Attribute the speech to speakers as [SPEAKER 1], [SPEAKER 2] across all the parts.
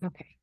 [SPEAKER 1] Okay.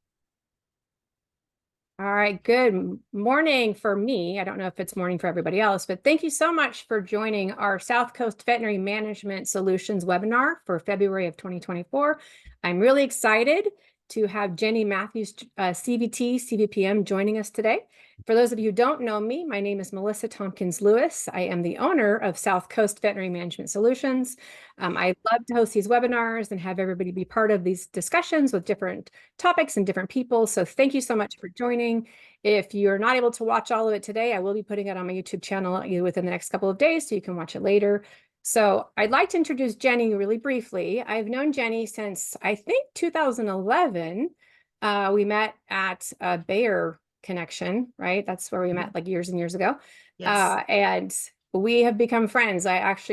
[SPEAKER 1] All right. Good morning for me. I don't know if it's morning for everybody else, but thank you so much for joining our South Coast Veterinary Management Solutions webinar for February of 2024. I'm really excited to have Jenny Matthews, CVT, CVPM, joining us today. For those of you who don't know me, my name is Melissa Tompkins Lewis. I am the owner of South Coast Veterinary Management Solutions. I love to host these webinars and have everybody be part of these discussions with different topics and different people. So thank you so much for joining. If you're not able to watch all of it today, I will be putting it on my YouTube channel within the next couple of days, so you can watch it later. So I'd like to introduce Jenny really briefly. I've known Jenny since, I think, 2011. We met at Bayer Connection, right? That's where we met like years and years ago.
[SPEAKER 2] Yes.
[SPEAKER 1] And we have become friends.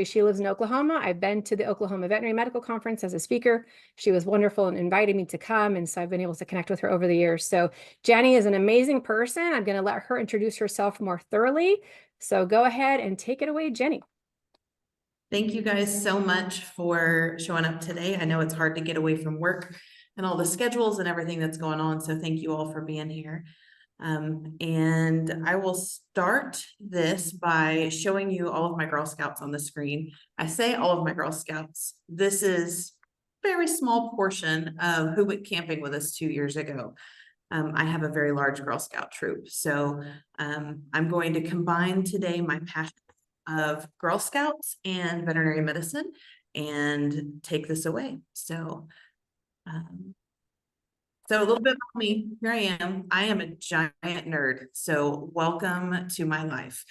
[SPEAKER 1] She lives in Oklahoma. I've been to the Oklahoma Veterinary Medical Conference as a speaker. She was wonderful and invited me to come. And so I've been able to connect with her over the years. So Jenny is an amazing person. I'm going to let her introduce herself more thoroughly. So go ahead and take it away, Jenny.
[SPEAKER 2] Thank you guys so much for showing up today. I know it's hard to get away from work and all the schedules and everything that's going on. So thank you all for being here. And I will start this by showing you all of my Girl Scouts on the screen. I say all of my Girl Scouts. This is a very small portion of who went camping with us 2 years ago. I have a very large Girl Scout troop. So I'm going to combine today my passion of Girl Scouts and veterinary medicine and take this away. So a little bit about me. Here I am. I am a giant nerd. So welcome to my life.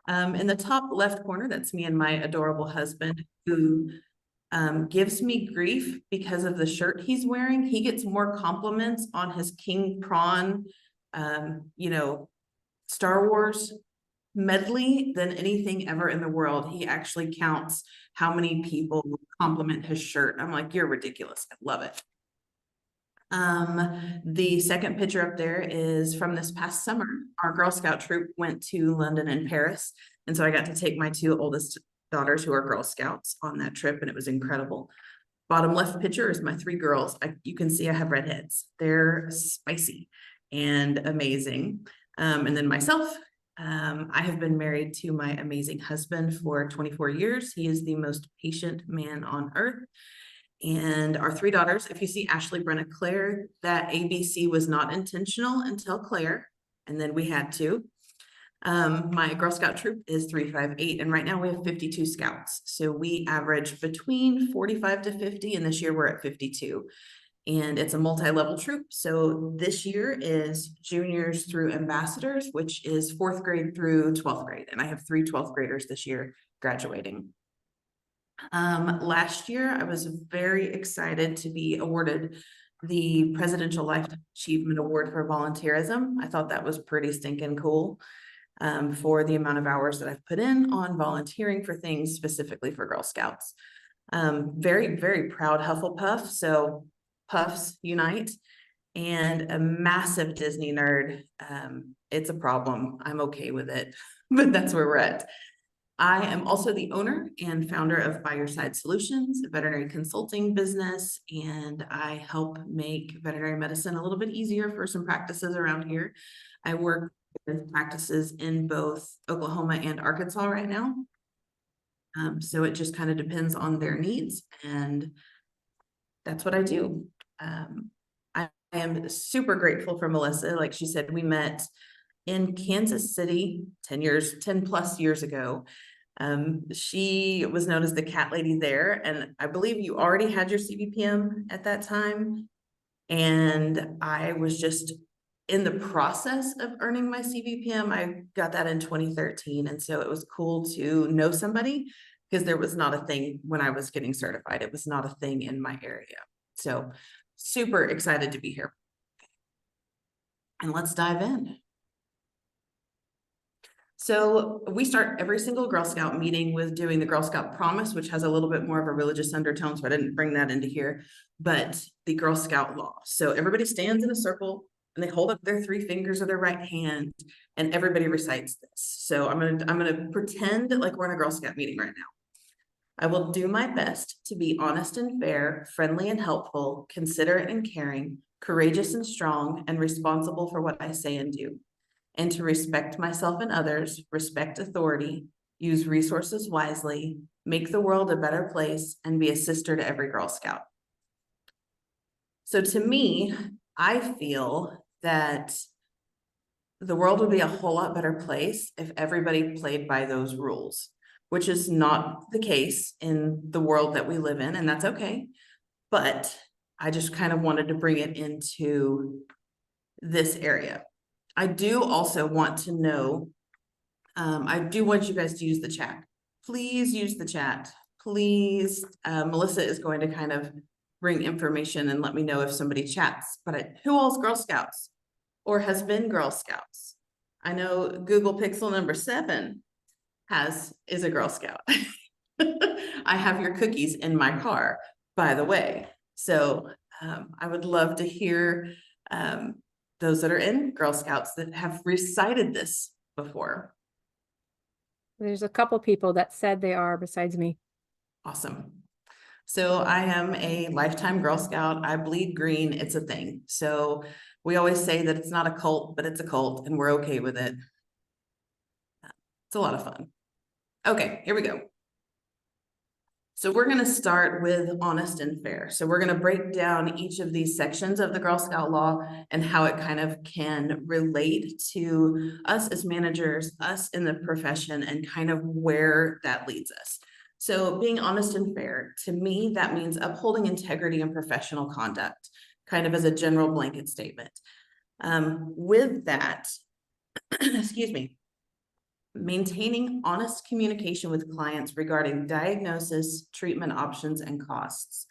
[SPEAKER 2] In the top left corner, that's me and my adorable husband who gives me grief because of the shirt he's wearing. He gets more compliments on his King Prawn, Star Wars medley than anything ever in the world. He actually counts how many people compliment his shirt. I'm like, you're ridiculous. I love it. The second picture up there is from this past summer. Our Girl Scout troop went to London and Paris. And so I got to take my two oldest daughters who are Girl Scouts on that trip, and it was incredible. Bottom left picture is my three girls. You can see I have redheads. They're spicy and amazing. And then myself, I have been married to my amazing husband for 24 years. He is the most patient man on earth. And our three daughters, if you see Ashley, Brenna, Claire, that ABC was not intentional until Claire, and then we had to. My Girl Scout troop is 358, and right now we have 52 scouts. So we average between 45 to 50, and this year we're at 52. And it's a multi-level troop. So this year is juniors through ambassadors, which is 4th grade through 12th grade. And I have 3 12th graders this year graduating. Last year, I was very excited to be awarded the Presidential Lifetime Achievement Award for volunteerism. I thought that was pretty stinking cool for the amount of hours that I've put in on volunteering for things specifically for Girl Scouts. Very, very proud Hufflepuff. So Puffs unite, and a massive Disney nerd. It's a problem. I'm okay with it, but that's where we're at. I am also the owner and founder of By Your Side Solutions, a veterinary consulting business, and I help make veterinary medicine a little bit easier for some practices around here. I work with practices in both Oklahoma and Arkansas right now. So it just kind of depends on their needs, and that's what I do. I am super grateful for Melissa. Like she said, we met in Kansas City 10 plus years ago. She was known as the cat lady there, and I believe you already had your CVPM at that time. And I was just in the process of earning my CVPM. I got that in 2013. And so it was cool to know somebody, because there was not a thing when I was getting certified. It was not a thing in my area. So super excited to be here. And let's dive in. So we start every single Girl Scout meeting with doing the Girl Scout Promise, which has a little bit more of a religious undertone, so I didn't bring that into here, but the Girl Scout law. So everybody stands in a circle and they hold up their 3 fingers of their right hand, and everybody recites this. So I'm gonna pretend like we're in a Girl Scout meeting right now. I will do my best to be honest and fair, friendly and helpful, considerate and caring, courageous and strong, and responsible for what I say and do, and to respect myself and others, respect authority, use resources wisely, make the world a better place, and be a sister to every Girl Scout. So to me, I feel that the world would be a whole lot better place if everybody played by those rules, which is not the case in the world that we live in, and that's okay. But I just kind of wanted to bring it into this area. I do also want to know, I do want you guys to use the chat. Please use the chat. Please, Melissa is going to kind of bring information and let me know if somebody chats, but who all's Girl Scouts or has been Girl Scouts? I know Google Pixel number 7 is a Girl Scout. I have your cookies in my car, by the way. So I would love to hear those that are in Girl Scouts that have recited this before.
[SPEAKER 1] There's a couple people that said they are besides me.
[SPEAKER 2] Awesome. So I am a lifetime Girl Scout. I bleed green. It's a thing. So we always say that it's not a cult, but it's a cult, and we're okay with it. It's a lot of fun. Okay, here we go. So we're going to start with honest and fair. So we're going to break down each of these sections of the Girl Scout law and how it kind of can relate to us as managers, us in the profession, and kind of where that leads us. So being honest and fair, to me, that means upholding integrity and professional conduct, kind of as a general blanket statement. With that, excuse me, maintaining honest communication with clients regarding diagnosis, treatment options, and costs.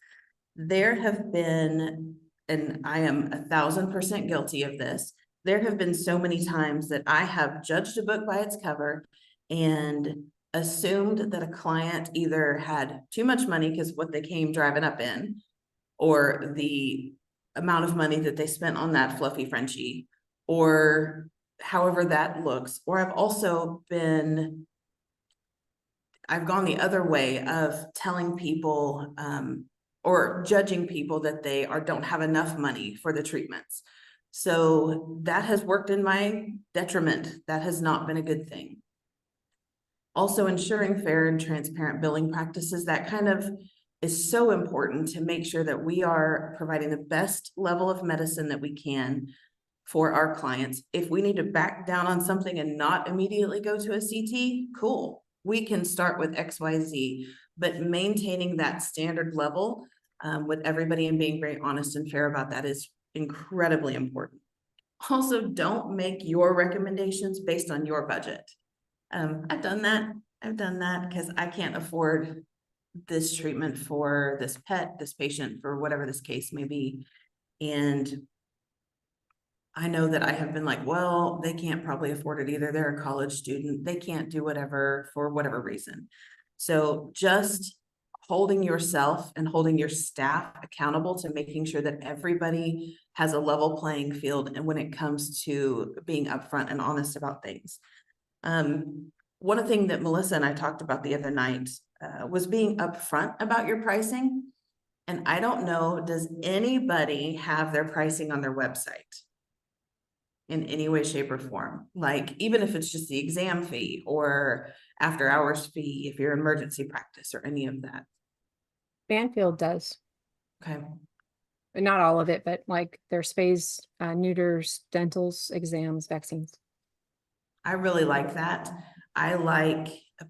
[SPEAKER 2] There have been, and I am 1,000% guilty of this, there have been so many times that I have judged a book by its cover and assumed that a client either had too much money because what they came driving up in, or the amount of money that they spent on that fluffy Frenchie, or however that looks. Or I've gone the other way of telling people or judging people that they don't have enough money for the treatments. So that has worked in my detriment. That has not been a good thing. Also, ensuring fair and transparent billing practices, that kind of is so important to make sure that we are providing the best level of medicine that we can for our clients. If we need to back down on something and not immediately go to a CT, cool. We can start with XYZ, but maintaining that standard level with everybody and being very honest and fair about that is incredibly important. Also, don't make your recommendations based on your budget. I've done that because I can't afford this treatment for this pet, this patient, for whatever this case may be. And I know that I have been like, well, they can't probably afford it either. They're a college student. They can't do whatever for whatever reason. So just holding yourself and holding your staff accountable to making sure that everybody has a level playing field and when it comes to being upfront and honest about things. One thing that Melissa and I talked about the other night was being upfront about your pricing. And I don't know, does anybody have their pricing on their website in any way, shape, or form? Like, even if it's just the exam fee or after hours fee, if you're emergency practice or any of that.
[SPEAKER 1] Banfield does.
[SPEAKER 2] Okay.
[SPEAKER 1] But not all of it, but like their spays, neuters, dentals, exams, vaccines.
[SPEAKER 2] I really like that.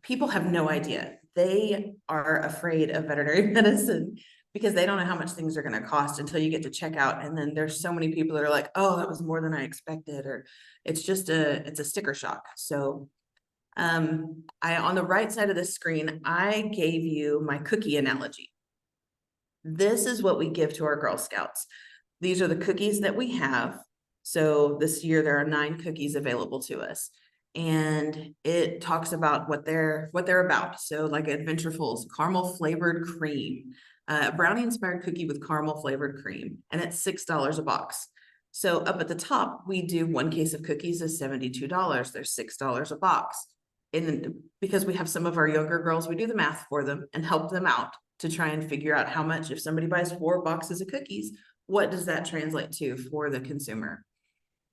[SPEAKER 2] People have no idea. They are afraid of veterinary medicine because they don't know how much things are going to cost until you get to check out. And then there's so many people that are like, oh, that was more than I expected, or it's a sticker shock. So on the right side of the screen, I gave you my cookie analogy. This is what we give to our Girl Scouts. These are the cookies that we have. So this year there are 9 cookies available to us. And it talks about what they're about. So like Adventurefuls, caramel flavored cream, brownie inspired cookie with caramel flavored cream, and it's $6 a box. So up at the top, we do 1 case of cookies is $72. They're $6 a box. And because we have some of our younger girls, we do the math for them and help them out to try and figure out how much. If somebody buys 4 boxes of cookies, what does that translate to for the consumer?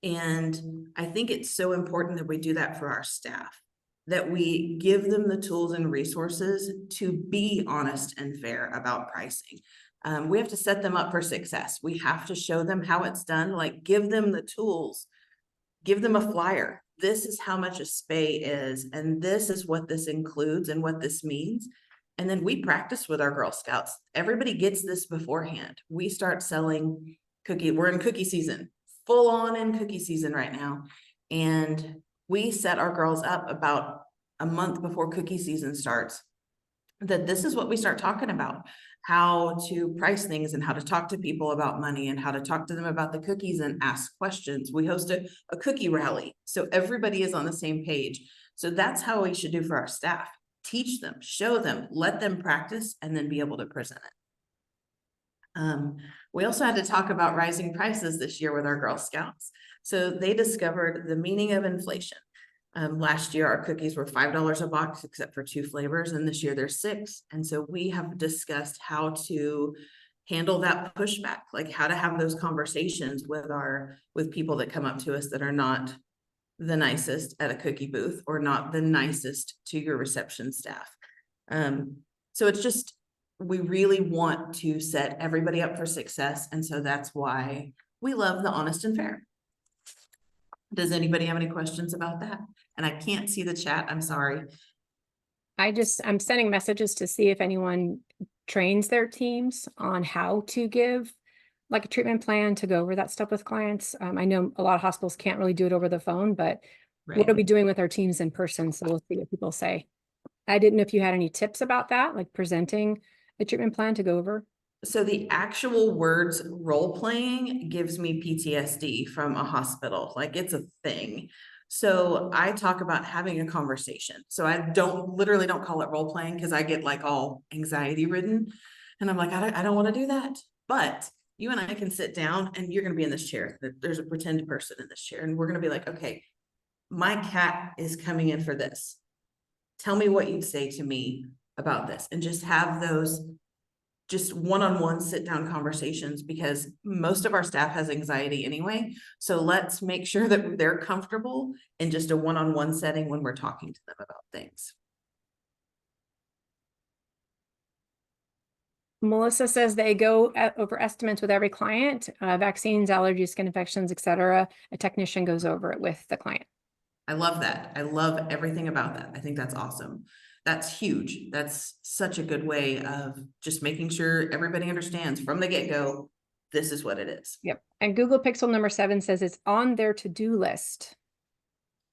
[SPEAKER 2] And I think it's so important that we do that for our staff, that we give them the tools and resources to be honest and fair about pricing. We have to set them up for success. We have to show them how it's done, like give them the tools, give them a flyer. This is how much a spay is, and this is what this includes and what this means. And then we practice with our Girl Scouts. Everybody gets this beforehand. We start selling cookie. We're in cookie season, full on in cookie season right now. And we set our girls up about a month before cookie season starts, that this is what we start talking about, how to price things and how to talk to people about money and how to talk to them about the cookies and ask questions. We host a cookie rally, so everybody is on the same page. So that's how we should do for our staff. Teach them, show them, let them practice, and then be able to present it. We also had to talk about rising prices this year with our Girl Scouts. So they discovered the meaning of inflation. Last year, our cookies were $5 a box, except for 2 flavors, and this year there's 6. And so we have discussed how to handle that pushback, like how to have those conversations with people that come up to us that are not the nicest at a cookie booth or not the nicest to your reception staff. So it's just, we really want to set everybody up for success. And so that's why we love the honest and fair. Does anybody have any questions about that? And I can't see the chat, I'm sorry.
[SPEAKER 1] I'm sending messages to see if anyone trains their teams on how to give like a treatment plan to go over that stuff with clients. I know a lot of hospitals can't really do it over the phone, but what are we doing with our teams in person? So we'll see what people say. I didn't know if you had any tips about that, like presenting a treatment plan to go over.
[SPEAKER 2] So the actual words role playing gives me PTSD from a hospital, like it's a thing. So I talk about having a conversation. So I literally don't call it role playing because I get like all anxiety ridden. And I'm like, I don't want to do that. But you and I can sit down and you're going to be in this chair. There's a pretend person in this chair. And we're going to be like, okay, my cat is coming in for this. Tell me what you'd say to me about this. And just have those just one-on-one sit-down conversations, because most of our staff has anxiety anyway. So let's make sure that they're comfortable in just a one-on-one setting when we're talking to them about things.
[SPEAKER 1] Melissa says they go over estimates with every client, vaccines, allergies, skin infections, etc. A technician goes over it with the client.
[SPEAKER 2] I love that. I love everything about that. I think that's awesome. That's huge. That's such a good way of just making sure everybody understands from the get-go, this is what it is.
[SPEAKER 1] Yep. And Google Pixel number 7 says it's on their to-do list.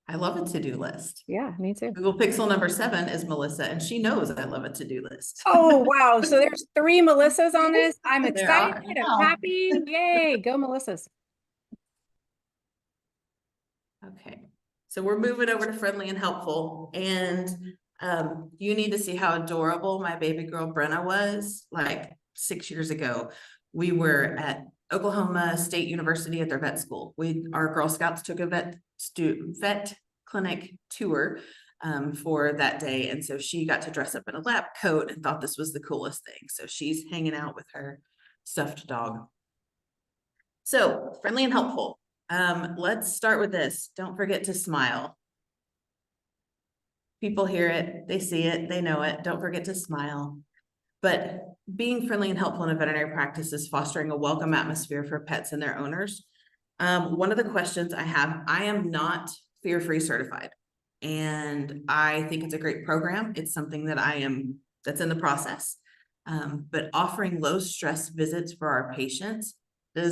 [SPEAKER 2] I love a to-do list.
[SPEAKER 1] Yeah, me too.
[SPEAKER 2] Google Pixel number 7 is Melissa, and she knows I love a to-do list.
[SPEAKER 1] Oh, wow. So there's 3 Melissas on this. I'm excited.
[SPEAKER 2] There
[SPEAKER 1] I'm happy. Yay. Go Melissas.
[SPEAKER 2] Okay. So we're moving over to friendly and helpful. And you need to see how adorable my baby girl Brenna was like 6 years ago. We were at Oklahoma State University at their vet school. Our Girl Scouts took a vet clinic tour for that day. And so she got to dress up in a lab coat and thought this was the coolest thing. So she's hanging out with her stuffed dog. So friendly and helpful. Let's start with this. Don't forget to smile. People hear it, they see it, they know it. Don't forget to smile. But being friendly and helpful in a veterinary practice is fostering a welcome atmosphere for pets and their owners. One of the questions I have, I am not fear-free certified, and I think it's a great program. It's something that that's in the process. But offering low stress visits for our patients, are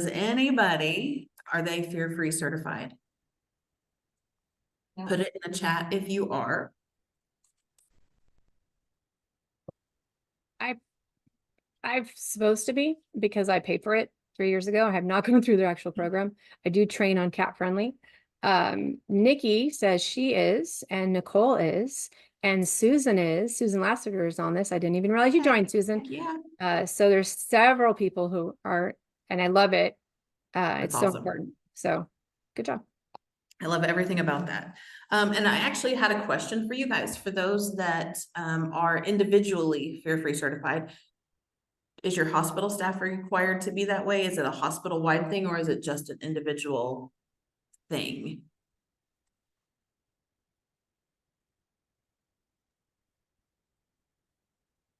[SPEAKER 2] they fear-free certified? Yeah. Put it in the chat if you are.
[SPEAKER 1] I'm supposed to be, because I paid for it 3 years ago. I have not gone through their actual program. I do train on cat friendly. Nikki says she is, and Nicole is, and Susan is. Susan Lassiter is on this. I didn't even realize you joined, Susan.
[SPEAKER 2] Yeah.
[SPEAKER 1] So there's several people who are, and I love it. It's so important. So good job.
[SPEAKER 2] I love everything about that. And I actually had a question for you guys. For those that are individually fear-free certified, Is your hospital staff required to be that way? Is it a hospital-wide thing, or is it just an individual thing?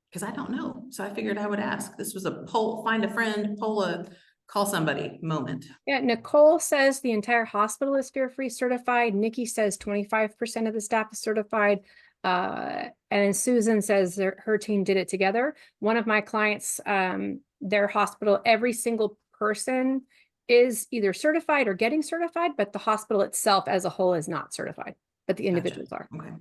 [SPEAKER 2] Because I don't know. So I figured I would ask. This was a poll, find a friend, call somebody moment.
[SPEAKER 1] Yeah, Nicole says the entire hospital is fear-free certified. Nikki says 25% of the staff is certified. And then Susan says her team did it together. One of my clients, their hospital, every single person is either certified or getting certified, but the hospital itself as a whole is not certified, but the individuals are.
[SPEAKER 2] Okay.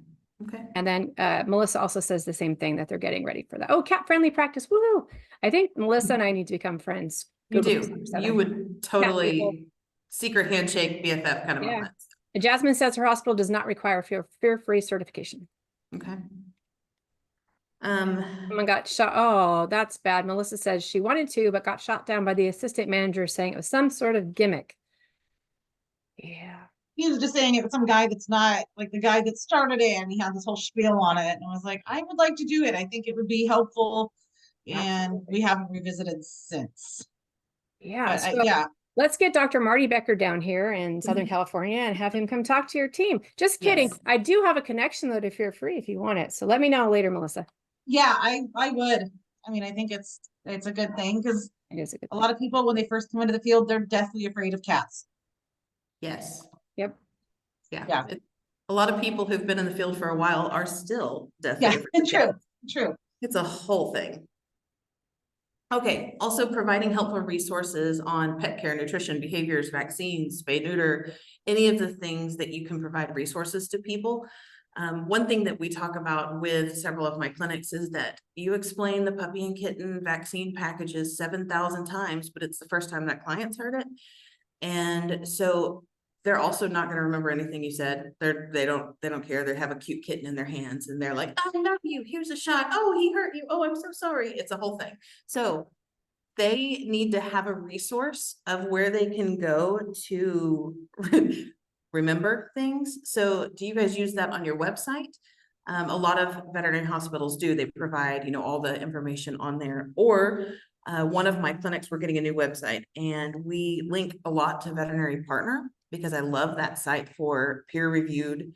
[SPEAKER 2] Okay.
[SPEAKER 1] And then Melissa also says the same thing, that they're getting ready for that. Oh, cat-friendly practice. Woohoo! I think Melissa and I need to become friends.
[SPEAKER 2] You
[SPEAKER 1] Google
[SPEAKER 2] do. You would totally secret handshake BFF kind of
[SPEAKER 1] Yeah.
[SPEAKER 2] moment.
[SPEAKER 1] Jasmine says her hospital does not require fear-free certification.
[SPEAKER 2] Okay.
[SPEAKER 1] Someone got shot. Oh, that's bad. Melissa says she wanted to, but got shot down by the assistant manager saying it was some sort of gimmick. Yeah.
[SPEAKER 3] He was just saying it was some guy that's not like the guy that started it, and he had this whole spiel on it, and I was like, I would like to do it. I think it would be helpful, and
[SPEAKER 1] Absolutely.
[SPEAKER 3] we haven't revisited since.
[SPEAKER 1] Yeah.
[SPEAKER 3] But
[SPEAKER 1] So
[SPEAKER 3] yeah,
[SPEAKER 1] let's get Dr. Marty Becker down here in Southern California and have him come talk to your team. Just kidding.
[SPEAKER 2] Yes.
[SPEAKER 1] I do have a connection though to Fear Free if you want it. So let me know later, Melissa.
[SPEAKER 3] yeah, I would. I mean, I think it's a good thing because
[SPEAKER 1] It is a good
[SPEAKER 3] a
[SPEAKER 1] thing.
[SPEAKER 3] lot of people, when they first come into the field, they're deathly afraid of cats.
[SPEAKER 2] Yes.
[SPEAKER 1] Yep.
[SPEAKER 3] Yeah.
[SPEAKER 2] A lot of people who've been in the field for a while are still deathly
[SPEAKER 3] Yeah,
[SPEAKER 2] afraid of
[SPEAKER 3] true,
[SPEAKER 2] cats.
[SPEAKER 3] true.
[SPEAKER 2] It's a whole thing. Okay, also providing helpful resources on pet care, nutrition, behaviors, vaccines, spay, neuter, any of the things that you can provide resources to people. One thing that we talk about with several of my clinics is that you explain the puppy and kitten vaccine packages 7,000 times, but it's the first time that client's heard it. And so they're also not going to remember anything you said. They don't care. They have a cute kitten in their hands and they're like, I love you. Here's a shot. Oh, he hurt you. Oh, I'm so sorry. It's a whole thing. So they need to have a resource of where they can go to remember things. So do you guys use that on your website? A lot of veterinary hospitals do. They provide, all the information on there. Or one of my clinics, we're getting a new website and we link a lot to Veterinary Partner because I love that site for peer-reviewed,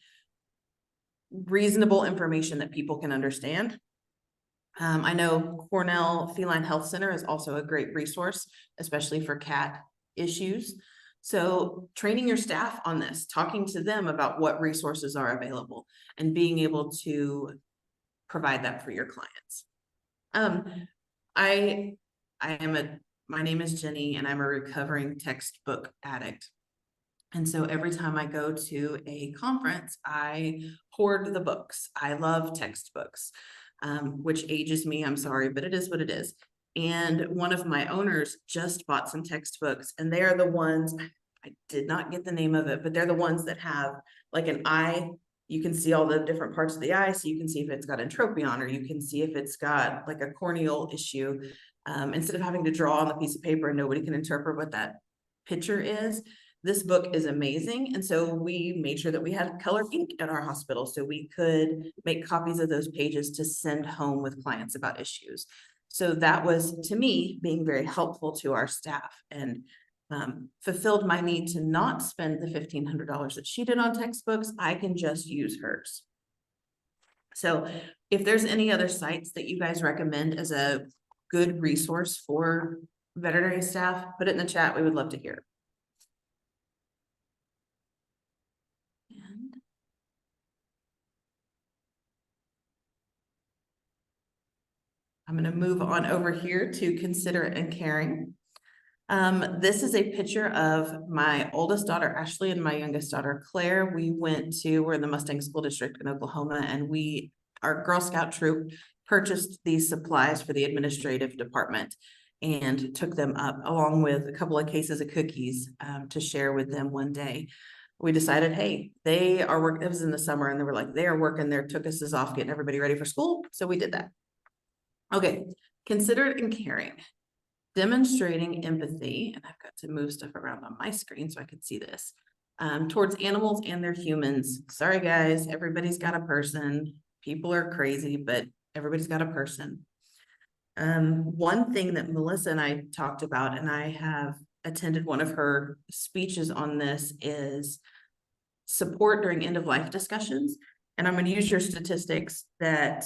[SPEAKER 2] reasonable information that people can understand. I know Cornell Feline Health Center is also a great resource, especially for cat issues. So training your staff on this, talking to them about what resources are available and being able to provide that for your clients. My name is Jenny and I'm a recovering textbook addict. And so every time I go to a conference, I hoard the books. I love textbooks, which ages me, I'm sorry, but it is what it is. And one of my owners just bought some textbooks and they are the ones, I did not get the name of it, but they're the ones that have like an eye. You can see all the different parts of the eye. So you can see if it's got entropion or you can see if it's got like a corneal issue. Instead of having to draw on the piece of paper and nobody can interpret what that picture is. This book is amazing. And so we made sure that we had color ink at our hospital so we could make copies of those pages to send home with clients about issues. So that was, to me, being very helpful to our staff and fulfilled my need to not spend the $1,500 that she did on textbooks. I can just use hers. So if there's any other sites that you guys recommend as a good resource for veterinary staff, put it in the chat. We would love to hear. And I'm going to move on over here to considerate and caring. This is a picture of my oldest daughter, Ashley, and my youngest daughter, Claire. We're in the Mustang School District in Oklahoma, and our Girl Scout troop purchased these supplies for the administrative department and took them up along with a couple of cases of cookies to share with them one day. We decided, hey, they are working. It was in the summer and they were like, they are working their took-us off, getting everybody ready for school. So we did that. Okay, considerate and caring. Demonstrating empathy, and I've got to move stuff around on my screen so I can see this, towards animals and their humans. Sorry, guys, everybody's got a person. People are crazy, but everybody's got a person. One thing that Melissa and I talked about, and I have attended one of her speeches on this, is support during end of life discussions. And I'm going to use your statistics that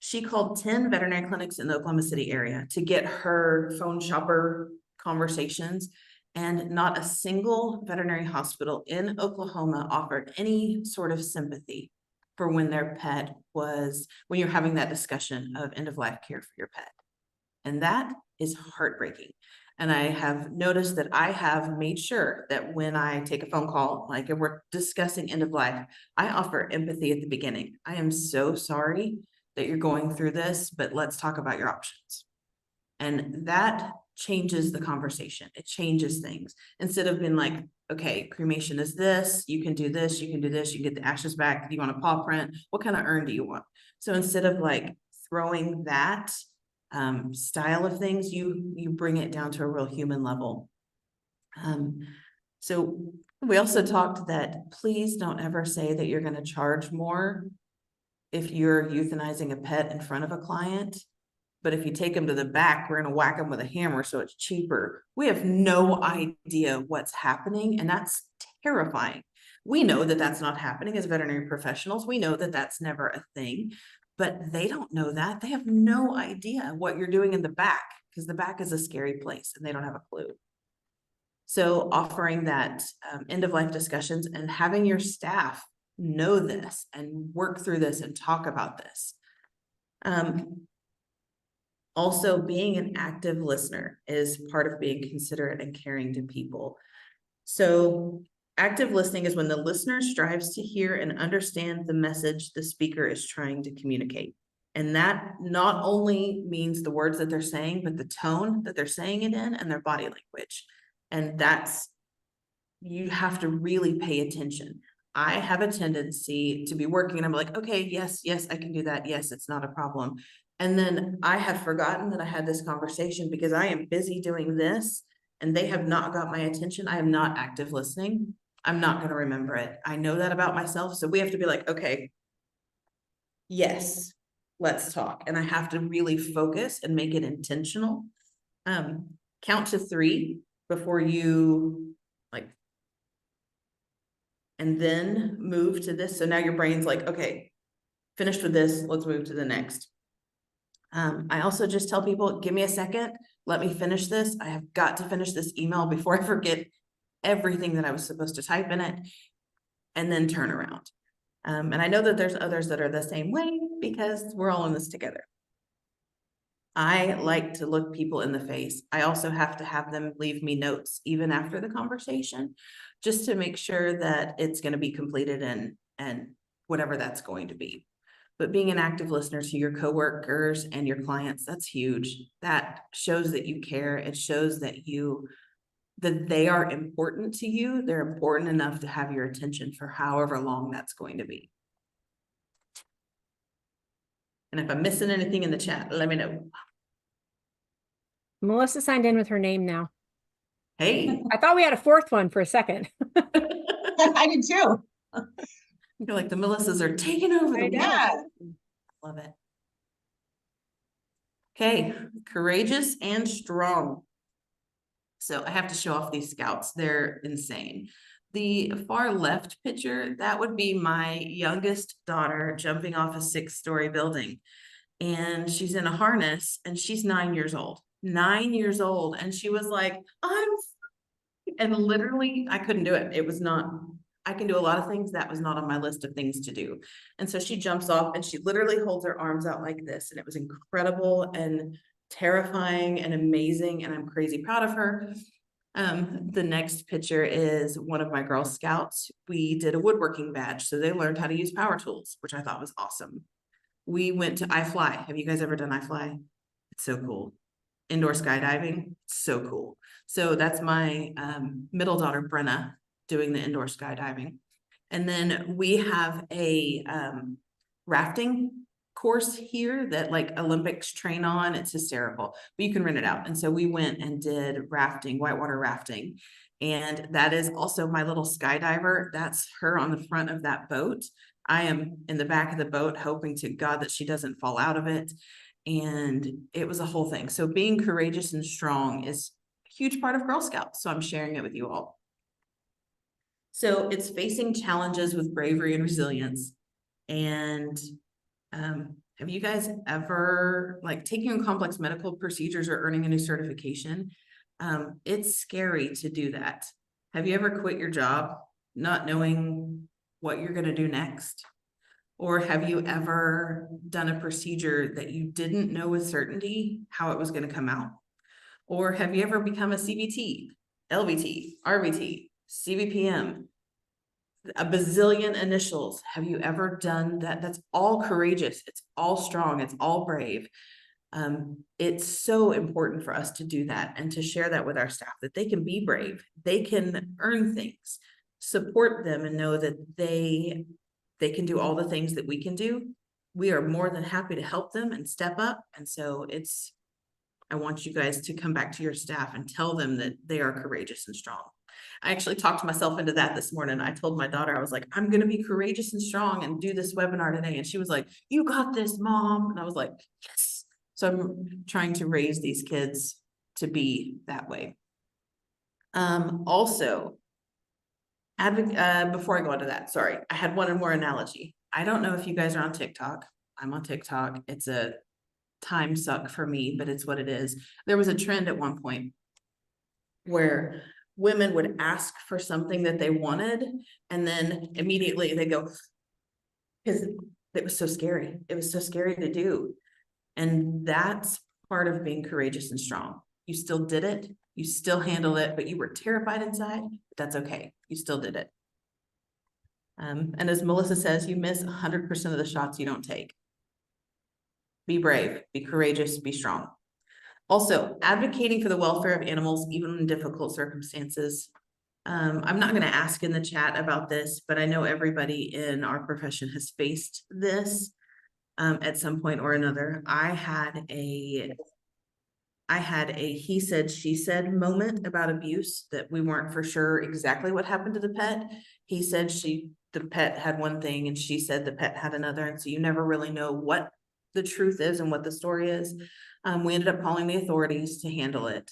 [SPEAKER 2] she called 10 veterinary clinics in the Oklahoma City area to get her phone shopper conversations. And not a single veterinary hospital in Oklahoma offered any sort of sympathy for when their pet was, when you're having that discussion of end of life care for your pet. And that is heartbreaking. And I have noticed that I have made sure that when I take a phone call, like if we're discussing end of life, I offer empathy at the beginning. I am so sorry that you're going through this, but let's talk about your options. And that changes the conversation. It changes things. Instead of being like, okay, cremation is this, you can do this, you can do this, you can get the ashes back. Do you want a paw print? What kind of urn do you want? So instead of like throwing that style of things, you bring it down to a real human level. So we also talked that please don't ever say that you're going to charge more if you're euthanizing a pet in front of a client. But if you take them to the back, we're going to whack them with a hammer, so it's cheaper. We have no idea what's happening, and that's terrifying. We know that that's not happening as veterinary professionals. We know that that's never a thing, but they don't know that. They have no idea what you're doing in the back, because the back is a scary place and they don't have a clue. So offering that end of life discussions and having your staff know this and work through this and talk about this. Also, being an active listener is part of being considerate and caring to people. So active listening is when the listener strives to hear and understand the message the speaker is trying to communicate. And that not only means the words that they're saying, but the tone that they're saying it in and their body language. And that's, you have to really pay attention. I have a tendency to be working and I'm like, okay, yes, I can do that. Yes, it's not a problem. And then I have forgotten that I had this conversation because I am busy doing this and they have not got my attention. I am not active listening. I'm not going to remember it. I know that about myself. So we have to be like, okay, yes, let's talk. And I have to really focus and make it intentional. Count to 3 before you like, and then move to this. So now your brain's like, okay, finished with this, let's move to the next. I also just tell people, give me a second, let me finish this. I have got to finish this email before I forget everything that I was supposed to type in it, and then turn around. And I know that there's others that are the same way because we're all in this together. I like to look people in the face. I also have to have them leave me notes even after the conversation, just to make sure that it's going to be completed and whatever that's going to be. But being an active listener to your coworkers and your clients, that's huge. That shows that you care. It shows that they are important to you. They're important enough to have your attention for however long that's going to be. And if I'm missing anything in the chat, let me know.
[SPEAKER 1] Melissa signed in with her name now.
[SPEAKER 2] Hey.
[SPEAKER 1] I thought we had a 4th one for a second.
[SPEAKER 3] I did too.
[SPEAKER 2] I feel like the Melissas are taking over the
[SPEAKER 3] Yeah.
[SPEAKER 2] world. Love it. Okay, courageous and strong. So I have to show off these scouts. They're insane. The far left picture, that would be my youngest daughter jumping off a 6-story building. And she's in a harness and she's 9 years old. 9 years old. And she was like, and literally I couldn't do it. It was not, I can do a lot of things. That was not on my list of things to do. And so she jumps off and she literally holds her arms out like this. And it was incredible and terrifying and amazing. And I'm crazy proud of her. The next picture is one of my Girl Scouts. We did a woodworking badge. So they learned how to use power tools, which I thought was awesome. We went to iFly. Have you guys ever done iFly? It's so cool. Indoor skydiving, so cool. So that's my middle daughter, Brenna, doing the indoor skydiving. And then we have a rafting course here that like Olympics train on. It's hysterical, but you can rent it out. And so we went and did rafting, whitewater rafting. And that is also my little skydiver. That's her on the front of that boat. I am in the back of the boat, hoping to God that she doesn't fall out of it. and it was a whole thing. So being courageous and strong is a huge part of Girl Scouts. So I'm sharing it with you all. So it's facing challenges with bravery and resilience. And have you guys ever, like, taking on complex medical procedures or earning a new certification? It's scary to do that. Have you ever quit your job not knowing what you're going to do next? Or have you ever done a procedure that you didn't know with certainty how it was going to come out? Or have you ever become a CVT, LVT, RVT, CVPM, a bazillion initials? Have you ever done that? That's all courageous. It's all strong. It's all brave. It's so important for us to do that and to share that with our staff, that they can be brave, they can earn things, support them, and know that they can do all the things that we can do. We are more than happy to help them and step up. And so I want you guys to come back to your staff and tell them that they are courageous and strong. I actually talked myself into that this morning. I told my daughter, I was like, I'm going to be courageous and strong and do this webinar today. And she was like, you got this, Mom. And I was like, yes. So I'm trying to raise these kids to be that way. Also, before I go into that, sorry, I had one more analogy. I don't know if you guys are on TikTok. I'm on TikTok. It's a time suck for me, but it's what it is. There was a trend at one point where women would ask for something that they wanted, and then immediately they go, because it was so scary. It was so scary to do. And that's part of being courageous and strong. You still did it. You still handled it, but you were terrified inside, but that's okay. You still did it. And as Melissa says, you miss 100% of the shots you don't take. Be brave, be courageous, be strong. Also, advocating for the welfare of animals, even in difficult circumstances. I'm not going to ask in the chat about this, but I know everybody in our profession has faced this at some point or another. I had a he said, she said moment about abuse that we weren't for sure exactly what happened to the pet. He said the pet had one thing and she said the pet had another. And so you never really know what the truth is and what the story is. We ended up calling the authorities to handle it.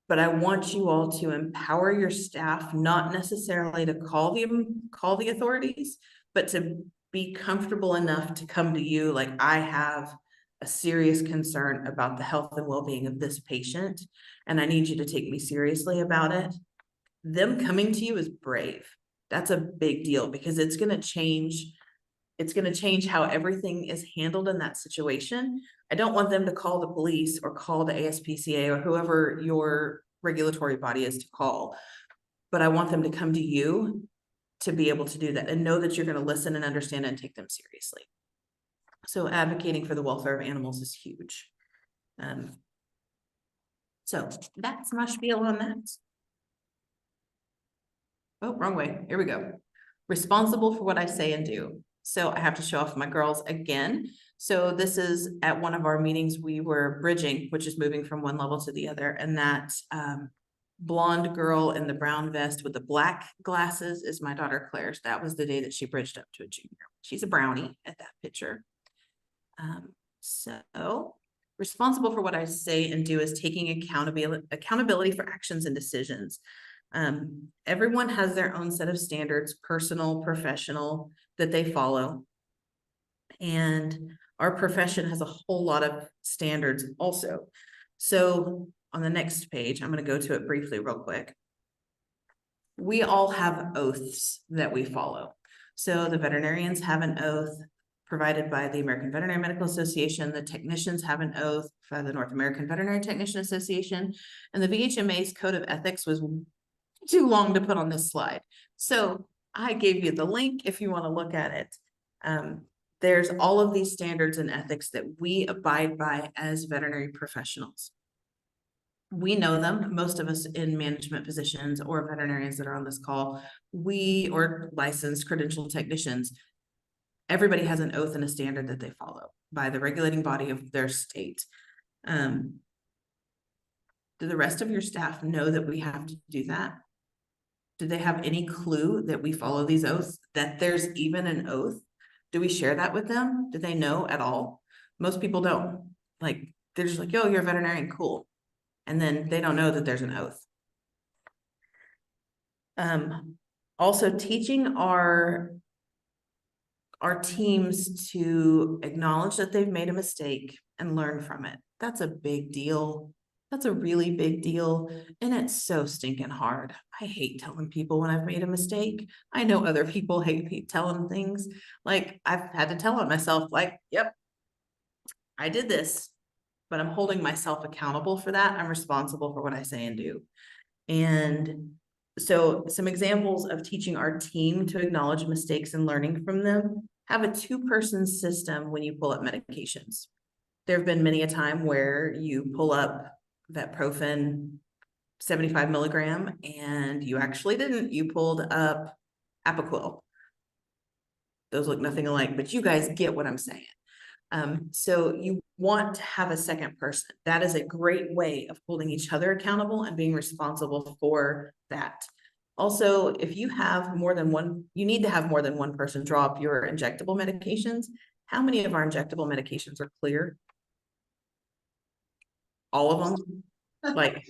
[SPEAKER 2] But I want you all to empower your staff, not necessarily to call the authorities, but to be comfortable enough to come to you like, I have a serious concern about the health and well-being of this patient, and I need you to take me seriously about it. Them coming to you is brave. That's a big deal because it's going to change how everything is handled in that situation. I don't want them to call the police or call the ASPCA or whoever your regulatory body is to call, but I want them to come to you to be able to do that and know that you're going to listen and understand and take them seriously. So advocating for the welfare of animals is huge. So that's my spiel on that. Oh, wrong way. Here we go. Responsible for what I say and do. So I have to show off my girls again. So this is at one of our meetings, we were bridging, which is moving from one level to the other. And that blonde girl in the brown vest with the black glasses is my daughter Claire's. That was the day that she bridged up to a junior. She's a brownie at that picture. So responsible for what I say and do is taking accountability for actions and decisions. Everyone has their own set of standards, personal, professional, that they follow. And our profession has a whole lot of standards also. So on the next page, I'm going to go to it briefly real quick. We all have oaths that we follow. So the veterinarians have an oath provided by the American Veterinary Medical Association. The technicians have an oath by the North American Veterinary Technician Association. And the VHMA's Code of Ethics was too long to put on this slide. So I gave you the link if you want to look at it. There's all of these standards and ethics that we abide by as veterinary professionals. We know them, most of us in management positions or veterinarians that are on this call, or licensed credentialed technicians, everybody has an oath and a standard that they follow by the regulating body of their state. Do the rest of your staff know that we have to do that? Do they have any clue that we follow these oaths, that there's even an oath? Do we share that with them? Do they know at all? Most people don't. Like, they're just like, "Oh, you're a veterinarian, cool." And then they don't know that there's an oath. Also teaching our teams to acknowledge that they've made a mistake and learn from it. That's a big deal. That's a really big deal. And it's so stinking hard. I hate telling people when I've made a mistake. I know other people hate telling things. Like, I've had to tell on myself, like, yep, I did this, but I'm holding myself accountable for that. I'm responsible for what I say and do. And so some examples of teaching our team to acknowledge mistakes and learning from them: have a 2-person system when you pull up medications. There have been many a time where you pull up Vetprofen 75 milligram and you actually didn't. You pulled up Apoquil. Those look nothing alike, but you guys get what I'm saying. So you want to have a second person. That is a great way of holding each other accountable and being responsible for that. Also, if you have more than one, you need to have more than one person draw up your injectable medications. How many of our injectable medications are clear? All of them? Like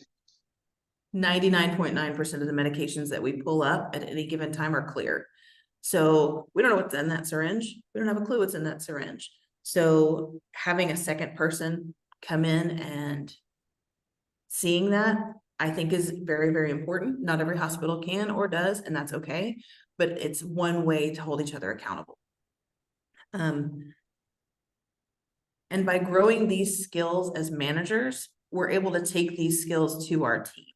[SPEAKER 2] 99.9% of the medications that we pull up at any given time are clear. So we don't know what's in that syringe. We don't have a clue what's in that syringe. So having a second person come in and seeing that, I think, is very, very important. Not every hospital can or does, and that's okay, but it's one way to hold each other accountable. And by growing these skills as managers, we're able to take these skills to our team.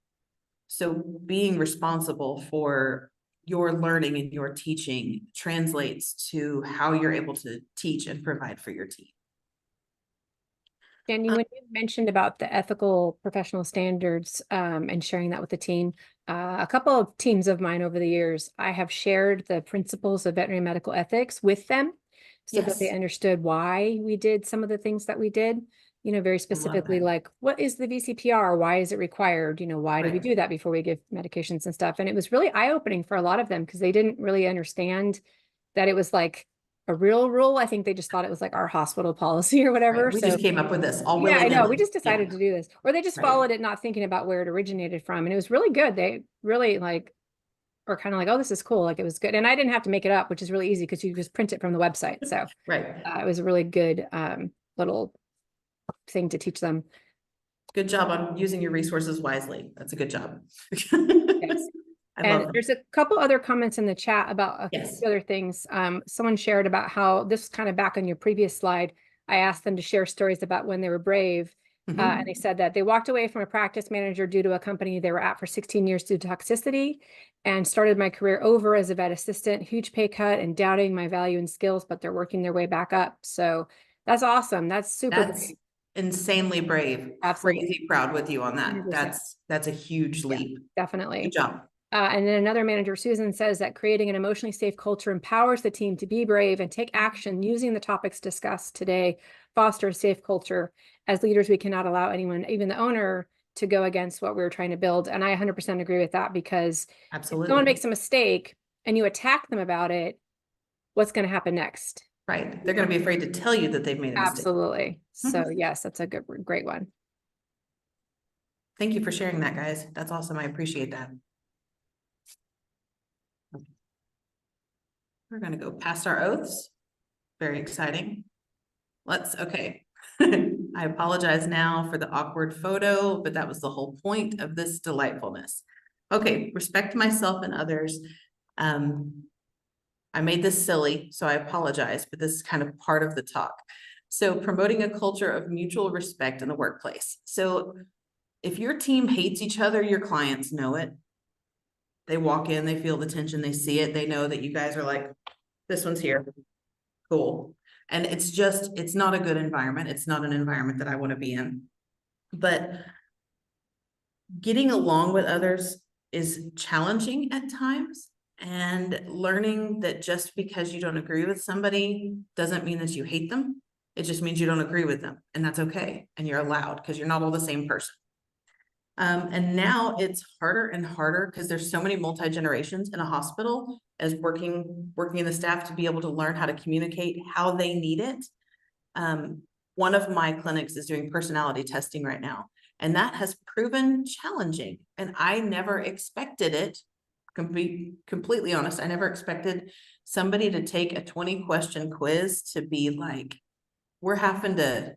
[SPEAKER 2] So being responsible for your learning and your teaching translates to how you're able to teach and provide for your team.
[SPEAKER 1] Jenny, when you mentioned about the ethical professional standards and sharing that with the team, a couple of teams of mine over the years, I have shared the principles of veterinary medical ethics with them so that they
[SPEAKER 2] Yes.
[SPEAKER 1] understood why we did some of the things that we did, you know, very specifically,
[SPEAKER 2] that.
[SPEAKER 1] like, what is the VCPR? Why is it required? You know, why do we
[SPEAKER 2] Right.
[SPEAKER 1] do that before we give medications and stuff? And it was really eye-opening for a lot of them because they didn't really understand that it was like a real rule. I think they just thought it was like our hospital policy or whatever.
[SPEAKER 2] Right. We
[SPEAKER 1] So
[SPEAKER 2] just came up with this all
[SPEAKER 1] yeah, I know. We
[SPEAKER 2] willy-nilly.
[SPEAKER 1] just decided
[SPEAKER 2] Yeah.
[SPEAKER 1] to do this, or they just
[SPEAKER 2] Right.
[SPEAKER 1] followed it, not thinking about where it originated from. And it was really good. They really like, or kind of like, oh, this is cool. Like, it was good. And I didn't have to make it up, which is really easy because you just print it from the website. So
[SPEAKER 2] Right.
[SPEAKER 1] it was a really good little thing to teach them.
[SPEAKER 2] Good job on using your resources wisely. That's a good job.
[SPEAKER 1] Yes.
[SPEAKER 2] I
[SPEAKER 1] And
[SPEAKER 2] love
[SPEAKER 1] there's a couple other comments in the chat about a
[SPEAKER 2] Yes.
[SPEAKER 1] few other things. Someone shared about how this kind of back on your previous slide, I asked them to share stories about when they were brave. And they said that they walked away from a practice manager due to a company they were at for 16 years due to toxicity, and started my career over as a vet assistant, huge pay cut and doubting my value and skills, but they're working their way back up. So that's awesome. That's super brave.
[SPEAKER 2] Insanely brave.
[SPEAKER 1] Absolutely.
[SPEAKER 2] Crazy proud with you on that.
[SPEAKER 1] 100%.
[SPEAKER 2] That's a huge leap.
[SPEAKER 1] Definitely.
[SPEAKER 2] Good job.
[SPEAKER 1] And then another manager, Susan, says that creating an emotionally safe culture empowers the team to be brave and take action using the topics discussed today, foster a safe culture. As leaders, we cannot allow anyone, even the owner, to go against what we're trying to build. And I 100% agree with that, because
[SPEAKER 2] Absolutely.
[SPEAKER 1] if someone makes a mistake and you attack them about it, what's going to happen next?
[SPEAKER 2] Right. They're going to be afraid to tell you that they've made a mistake.
[SPEAKER 1] Absolutely. So yes, that's a great one.
[SPEAKER 2] Thank you for sharing that, guys. That's awesome. I appreciate that. We're going to go past our oaths. Very exciting. Okay. I apologize now for the awkward photo, but that was the whole point of this delightfulness. Okay, respect myself and others. I made this silly, so I apologize, but this is kind of part of the talk. So promoting a culture of mutual respect in the workplace. So if your team hates each other, your clients know it. They walk in, they feel the tension, they see it, they know that you guys are like, this one's here. Cool. And it's not a good environment. It's not an environment that I want to be in. But getting along with others is challenging at times, and learning that just because you don't agree with somebody doesn't mean that you hate them. It just means you don't agree with them, and that's okay. And you're allowed, because you're not all the same person. And now it's harder and harder because there's so many multi-generations in a hospital, as working in the staff, to be able to learn how to communicate how they need it. one of my clinics is doing personality testing right now, and that has proven challenging. And I never expected it. Be completely honest, I never expected somebody to take a 20-question quiz to be like, we're having to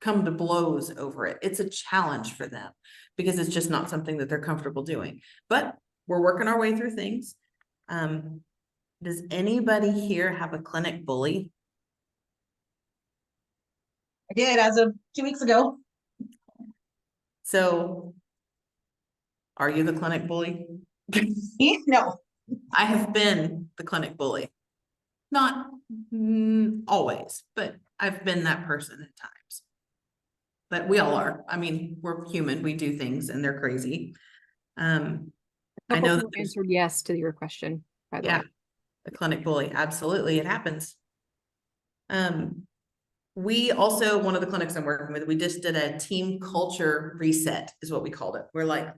[SPEAKER 2] come to blows over it. It's a challenge for them because it's just not something that they're comfortable doing. But we're working our way through things. Does anybody here have a clinic bully?
[SPEAKER 3] I did as of 2 weeks ago.
[SPEAKER 2] So are you the clinic bully?
[SPEAKER 3] No.
[SPEAKER 2] I have been the clinic bully. Not always, but I've been that person at times. But we all are. I mean, we're human. We do things and they're crazy. I
[SPEAKER 1] Couple
[SPEAKER 2] know that
[SPEAKER 1] people answered yes to your question, by the way.
[SPEAKER 2] the clinic bully. Absolutely. It happens. We also, one of the clinics I'm working with, we just did a team culture reset is what we called it. We're like,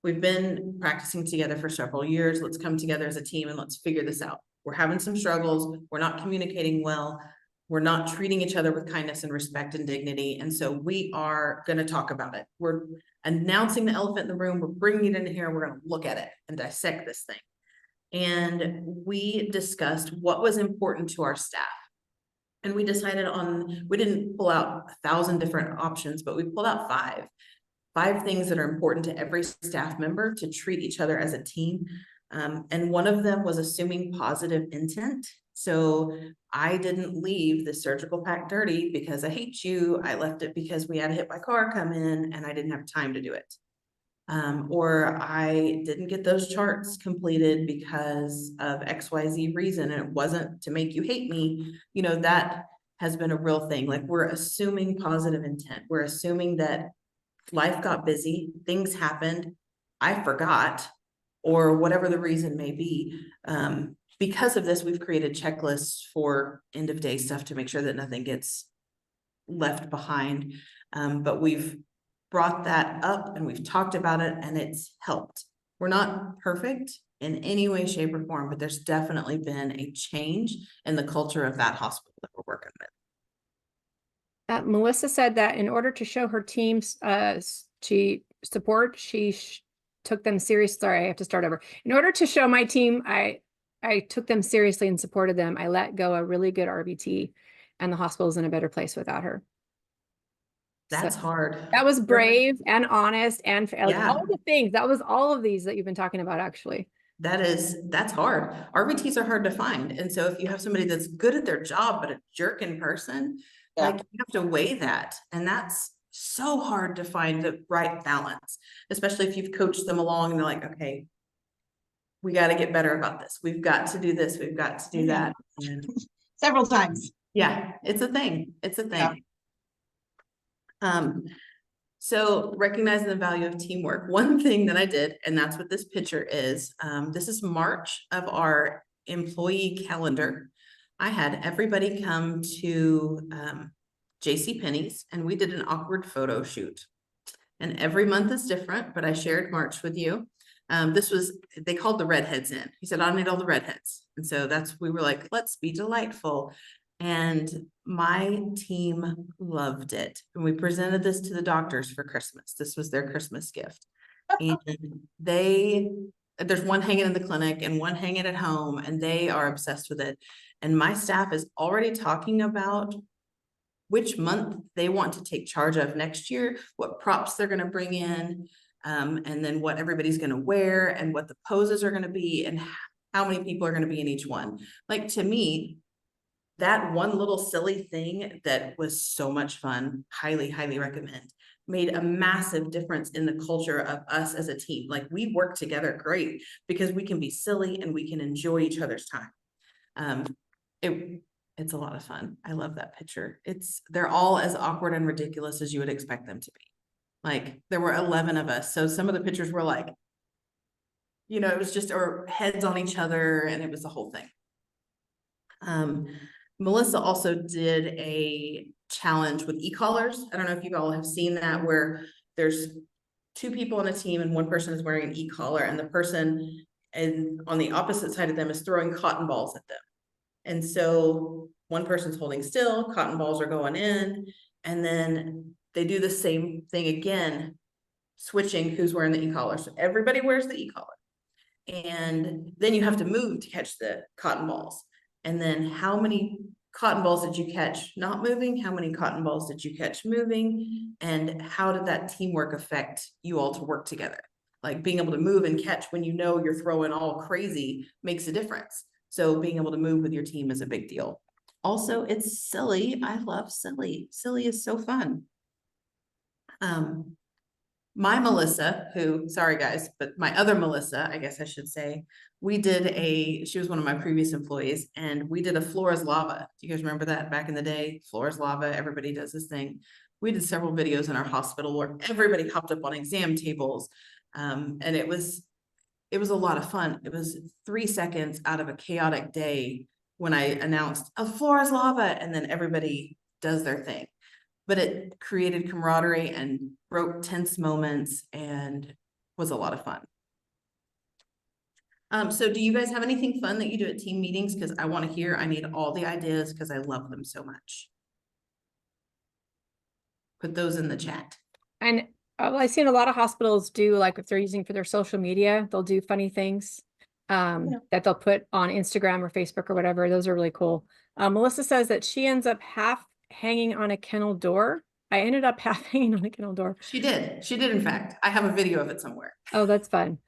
[SPEAKER 2] we've been practicing together for several years. Let's come together as a team and let's figure this out. We're having some struggles. We're not communicating well. We're not treating each other with kindness and respect and dignity. And so we are going to talk about it. We're announcing the elephant in the room. We're bringing it into here and we're going to look at it and dissect this thing. And we discussed what was important to our staff. And we decided on, we didn't pull out 1,000 different options, but we pulled out five things that are important to every staff member to treat each other as a team. And one of them was assuming positive intent. So I didn't leave the surgical pack dirty because I hate you. I left it because we had a hit by car come in and I didn't have time to do it. Or I didn't get those charts completed because of XYZ reason, and it wasn't to make you hate me. You know, that has been a real thing. Like, we're assuming positive intent. We're assuming that life got busy, things happened, I forgot, or whatever the reason may be. Because of this, we've created checklists for end of day stuff to make sure that nothing gets left behind. But we've brought that up and we've talked about it and it's helped. We're not perfect in any way, shape, or form, but there's definitely been a change in the culture of that hospital that we're working with.
[SPEAKER 1] Melissa said that in order to show her team's support, she took them serious. Sorry, I have to start over. In order to show my team, I took them seriously and supported them. I let go a really good RBT, and the hospital's in a better place without her.
[SPEAKER 2] That's hard.
[SPEAKER 1] That was brave and honest and like
[SPEAKER 2] Yeah.
[SPEAKER 1] all the things. That was all of these that you've been talking about, actually.
[SPEAKER 2] That's hard. RBTs are hard to find. And so if you have somebody that's good at their job, but a jerk in person, like, you have to weigh that. And that's so hard to find the right balance, especially if you've coached them along and they're like, okay, we got to get better about this. We've got to do this. We've got to do that. And
[SPEAKER 3] Several times.
[SPEAKER 2] yeah, it's a thing. It's a thing. So recognizing the value of teamwork. One thing that I did, and that's what this picture is. This is March of our employee calendar. I had everybody come to JCPenney's and we did an awkward photo shoot. And every month is different, but I shared March with you. They called the redheads in. He said, I need all the redheads. And so we were like, let's be delightful. And my team loved it. And we presented this to the doctors for Christmas. This was their Christmas gift. And there's one hanging in the clinic and one hanging at home, and they are obsessed with it. And my staff is already talking about which month they want to take charge of next year, what props they're going to bring in, and then what everybody's going to wear and what the poses are going to be and how many people are going to be in each one. Like, to me, that one little silly thing that was so much fun, highly, highly recommend, made a massive difference in the culture of us as a team. Like, we work together great because we can be silly and we can enjoy each other's time. It's a lot of fun. I love that picture. They're all as awkward and ridiculous as you would expect them to be. Like, there were 11 of us. So some of the pictures were like, you know, it was just, or heads on each other, and it was the whole thing. Melissa also did a challenge with e-collars. I don't know if you all have seen that, where there's 2 people on a team and one person is wearing an e-collar and the person on the opposite side of them is throwing cotton balls at them. And so one person's holding still, cotton balls are going in, and then they do the same thing again, switching who's wearing the e-collar. So everybody wears the e-collar. And then you have to move to catch the cotton balls. And then how many cotton balls did you catch not moving? How many cotton balls did you catch moving? And how did that teamwork affect you all to work together? Like being able to move and catch when you know you're throwing all crazy makes a difference. So being able to move with your team is a big deal. Also, it's silly. I love silly. Silly is so fun. My Melissa, who, sorry guys, but my other Melissa, I guess I should say, she was one of my previous employees, and we did a floor is lava. Do you guys remember that back in the day? Floor is lava, everybody does this thing. We did several videos in our hospital where everybody hopped up on exam tables. And it was a lot of fun. It was 3 seconds out of a chaotic day when I announced a floor is lava, and then everybody does their thing. But it created camaraderie and broke tense moments and was a lot of fun. So do you guys have anything fun that you do at team meetings? Because I want to hear, I need all the ideas because I love them so much. Put those in the chat.
[SPEAKER 1] And I've seen a lot of hospitals do, like if they're using for their social media, they'll do funny things that they'll put on Instagram or Facebook or whatever. Those are really cool. Melissa says that she ends up half hanging on a kennel door. I ended up half hanging on a kennel door.
[SPEAKER 2] She did in fact. I have a video of it somewhere.
[SPEAKER 1] Oh, that's fun.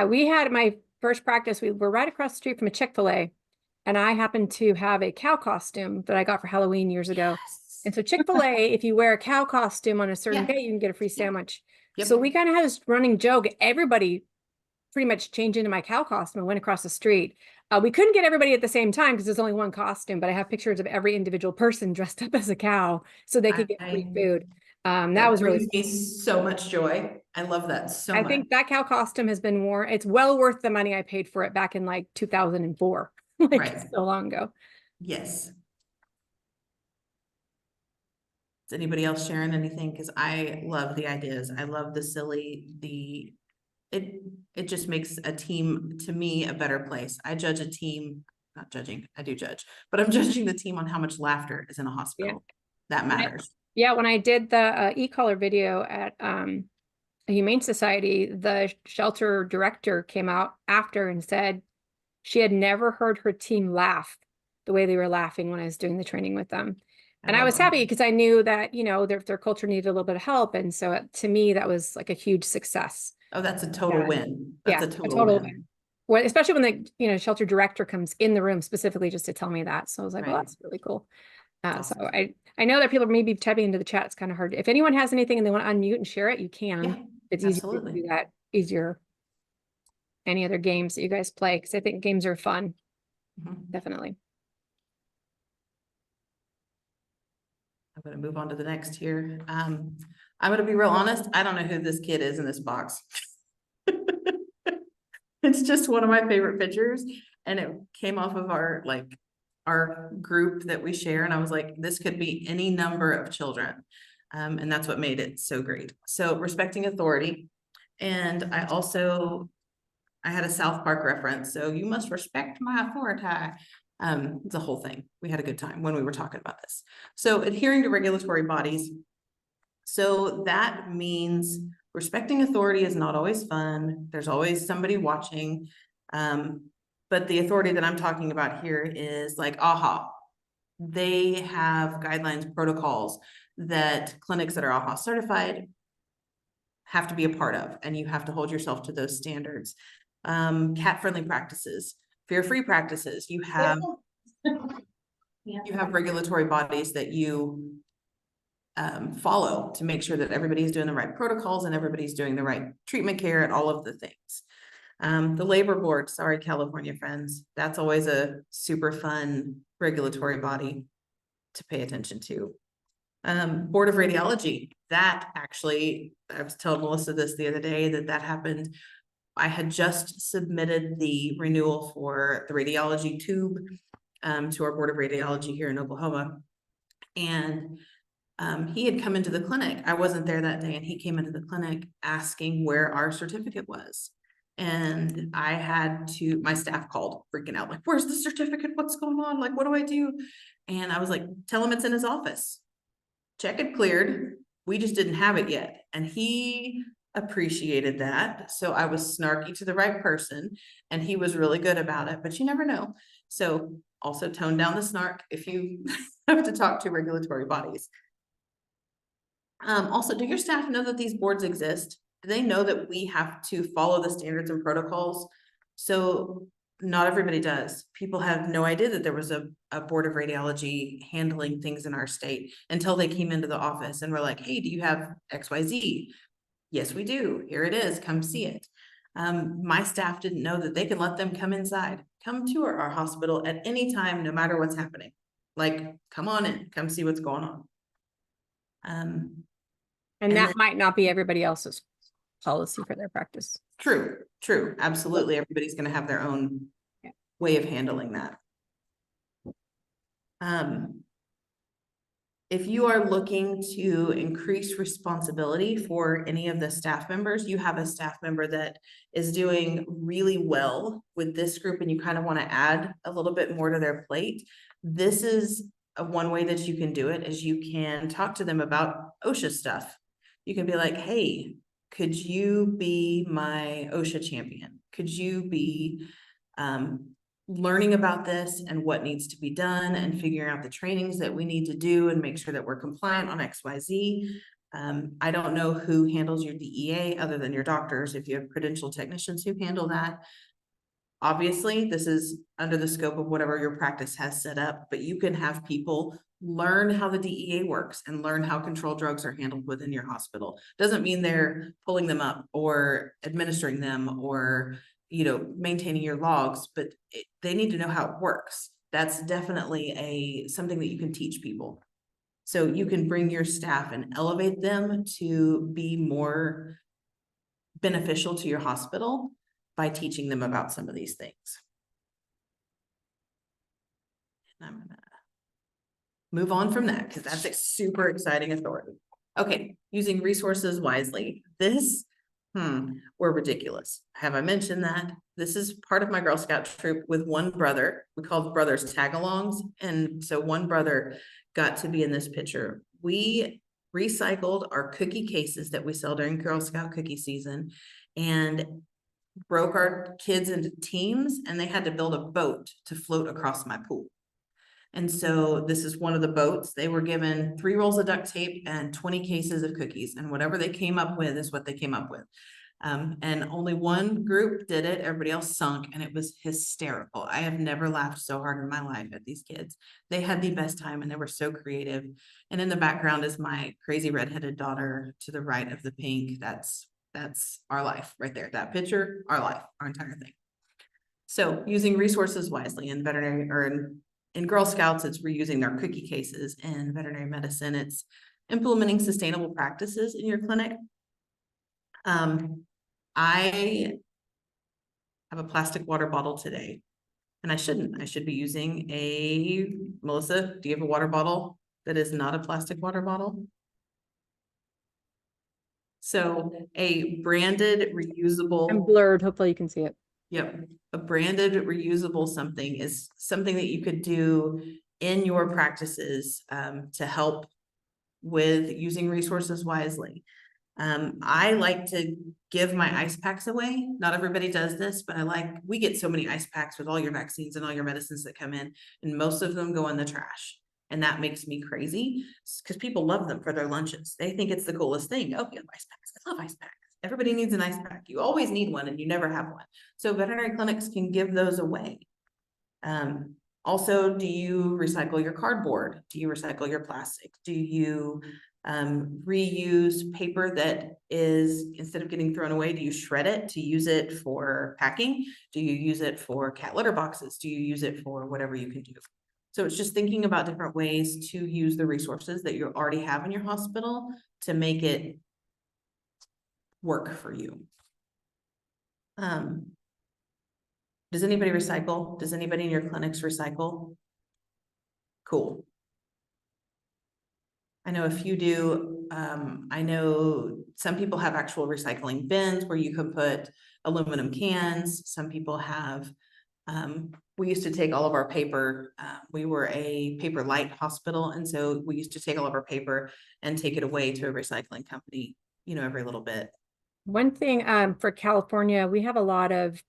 [SPEAKER 1] We had my first practice, we were right across the street from a Chick-fil-A, and I happened to have a cow costume that I got for Halloween years ago.
[SPEAKER 2] Yes.
[SPEAKER 1] And so Chick-fil-A, if you wear a cow costume on a certain day, you can get a free sandwich.
[SPEAKER 2] Yep.
[SPEAKER 1] So we kind of had this running joke. Everybody pretty much changed into my cow costume and went across the street. We couldn't get everybody at the same time because there's only one costume, but I have pictures of every individual person dressed up as a cow so they could get free food. That was really
[SPEAKER 2] brings me so much joy. I love that so much.
[SPEAKER 1] I think that cow costume has been worn. It's well worth the money I paid for it back in like 2004, like
[SPEAKER 2] Right.
[SPEAKER 1] so long ago.
[SPEAKER 2] Yes. Is anybody else sharing anything? Because I love the ideas. I love the silly, it just makes a team, to me, a better place. I judge a team, not judging, I do judge, but I'm judging the team on how much laughter is in a hospital. Yeah. That matters.
[SPEAKER 1] When I did the e-collar video at a Humane Society, the shelter director came out after and said she had never heard her team laugh the way they were laughing when I was doing the training with them. And I was happy because I knew that, you know, their culture needed a little bit of help. And so to me, that was like a huge success.
[SPEAKER 2] Oh, that's a total win. That's a total win.
[SPEAKER 1] Well, especially when the, you know, shelter director comes in the room specifically just to tell me that. So I was like, well, that's really cool.
[SPEAKER 2] Awesome.
[SPEAKER 1] So I know that people are maybe typing into the chat. It's kind of hard. If anyone has anything and they want to unmute and share it, you can.
[SPEAKER 2] Yeah,
[SPEAKER 1] it's easy to do that easier. Any other games that you guys play? Because I think games are fun. Definitely.
[SPEAKER 2] I'm going to move on to the next here. I'm going to be real honest. I don't know who this kid is in this box. It's just one of my favorite pictures. And it came off of our group that we share. And I was like, this could be any number of children. And that's what made it so great. So respecting authority. And I had a South Park reference. So you must respect my authority. It's a whole thing. We had a good time when we were talking about this. So adhering to regulatory bodies. So that means respecting authority is not always fun. There's always somebody watching. But the authority that I'm talking about here is like AHA. They have guidelines, protocols that clinics that are AHA certified have to be a part of, and you have to hold yourself to those standards. Cat-friendly practices, fear-free practices. You have regulatory bodies that you follow to make sure that everybody's doing the right protocols and everybody's doing the right treatment care and all of the things. The labor board, sorry, California friends, that's always a super fun regulatory body to pay attention to. Board of Radiology, that actually, I was telling Melissa this the other day, that happened. I had just submitted the renewal for the radiology tube to our Board of Radiology here in Oklahoma. And he had come into the clinic. I wasn't there that day, and he came into the clinic asking where our certificate was. And I had to, my staff called freaking out, like, where's the certificate? What's going on? Like, what do I do? And I was like, tell him it's in his office. Check it cleared. We just didn't have it yet. And he appreciated that. So I was snarky to the right person, and he was really good about it, but you never know. So also tone down the snark if you have to talk to regulatory bodies. Also, do your staff know that these boards exist? Do they know that we have to follow the standards and protocols? So not everybody does. People have no idea that there was a board of radiology handling things in our state until they came into the office and were like, hey, do you have XYZ? Yes, we do. Here it is. Come see it. My staff didn't know that they could let them come inside, come tour our hospital at any time, no matter what's happening. Like, come on in, come see what's going on.
[SPEAKER 1] And
[SPEAKER 2] And
[SPEAKER 1] that
[SPEAKER 2] then-
[SPEAKER 1] might not be everybody else's policy for their practice.
[SPEAKER 2] True, absolutely. Everybody's gonna have their own
[SPEAKER 1] Yeah.
[SPEAKER 2] way of handling that. If you are looking to increase responsibility for any of the staff members, you have a staff member that is doing really well with this group and you kind of want to add a little bit more to their plate. This is one way that you can do it, is you can talk to them about OSHA stuff. You can be like, hey, could you be my OSHA champion? Could you be learning about this and what needs to be done and figuring out the trainings that we need to do and make sure that we're compliant on XYZ. I don't know who handles your DEA other than your doctors. If you have credentialed technicians who handle that, obviously this is under the scope of whatever your practice has set up, but you can have people learn how the DEA works and learn how controlled drugs are handled within your hospital. Doesn't mean they're pulling them up or administering them or maintaining your logs, but they need to know how it works. That's definitely something that you can teach people. So you can bring your staff and elevate them to be more beneficial to your hospital by teaching them about some of these things. And I'm gonna move on from that because that's a super exciting authority. Okay, using resources wisely. We're ridiculous. Have I mentioned that? This is part of my Girl Scout troop with one brother. We called brothers tag-alongs. And so one brother got to be in this picture. We recycled our cookie cases that we sell during Girl Scout cookie season and broke our kids into teams, and they had to build a boat to float across my pool. And so this is one of the boats. They were given 3 rolls of duct tape and 20 cases of cookies, and whatever they came up with is what they came up with. And only one group did it. Everybody else sunk, and it was hysterical. I have never laughed so hard in my life at these kids. They had the best time and they were so creative. And in the background is my crazy redheaded daughter to the right of the pink. That's our life right there. That picture, our life, our entire thing. So using resources wisely in veterinary or in Girl Scouts, it's reusing their cookie cases. In veterinary medicine, it's implementing sustainable practices in your clinic. I have a plastic water bottle today, and I shouldn't. I should be using Melissa, do you have a water bottle that is not a plastic water bottle? So a branded reusable.
[SPEAKER 1] I'm blurred. Hopefully you can see it.
[SPEAKER 2] Yep. A branded reusable something is something that you could do in your practices to help with using resources wisely. I like to give my ice packs away. Not everybody does this, but we get so many ice packs with all your vaccines and all your medicines that come in, and most of them go in the trash. And that makes me crazy because people love them for their lunches. They think it's the coolest thing. Oh, you have ice packs. I love ice packs. Everybody needs an ice pack. You always need one and you never have one. So veterinary clinics can give those away. Also, do you recycle your cardboard? Do you recycle your plastic? Do you reuse paper that is, instead of getting thrown away, do you shred it to use it for packing? Do you use it for cat litter boxes? Do you use it for whatever you can do? So it's just thinking about different ways to use the resources that you already have in your hospital to make it work for you. Does anybody recycle? Does anybody in your clinics recycle? Cool. I know a few do. I know some people have actual recycling bins where you can put aluminum cans. Some people have, we used to take all of our paper. We were a paper light hospital. And so we used to take all of our paper and take it away to a recycling company, every little bit.
[SPEAKER 1] One thing for California, we have a lot of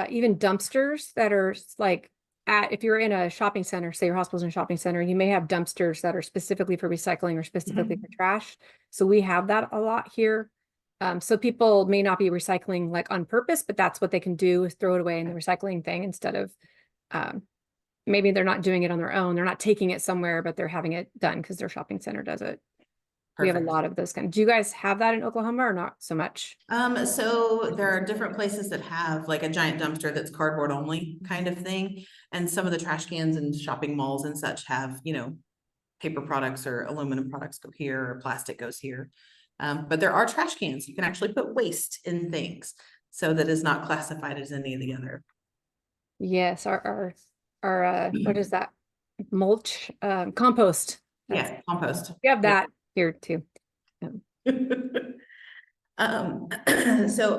[SPEAKER 1] even dumpsters that are like if you're in a shopping center, say your hospital's in a shopping center, you may have dumpsters that are specifically for recycling or specifically for trash. So we have that a lot here. So people may not be recycling like on purpose, but that's what they can do is throw it away in the recycling thing instead of maybe they're not doing it on their own. They're not taking it somewhere, but they're having it done because their shopping center does it. We have a
[SPEAKER 2] Perfect.
[SPEAKER 1] lot of those kind. Do you guys have that in Oklahoma or not so much?
[SPEAKER 2] So there are different places that have like a giant dumpster that's cardboard only kind of thing. And some of the trash cans and shopping malls and such have, paper products or aluminum products go here or plastic goes here. But there are trash cans. You can actually put waste in things. So that is not classified as any of the other.
[SPEAKER 1] Yes, our what is that? Mulch, compost.
[SPEAKER 2] Yeah, compost.
[SPEAKER 1] We have that here too.
[SPEAKER 2] So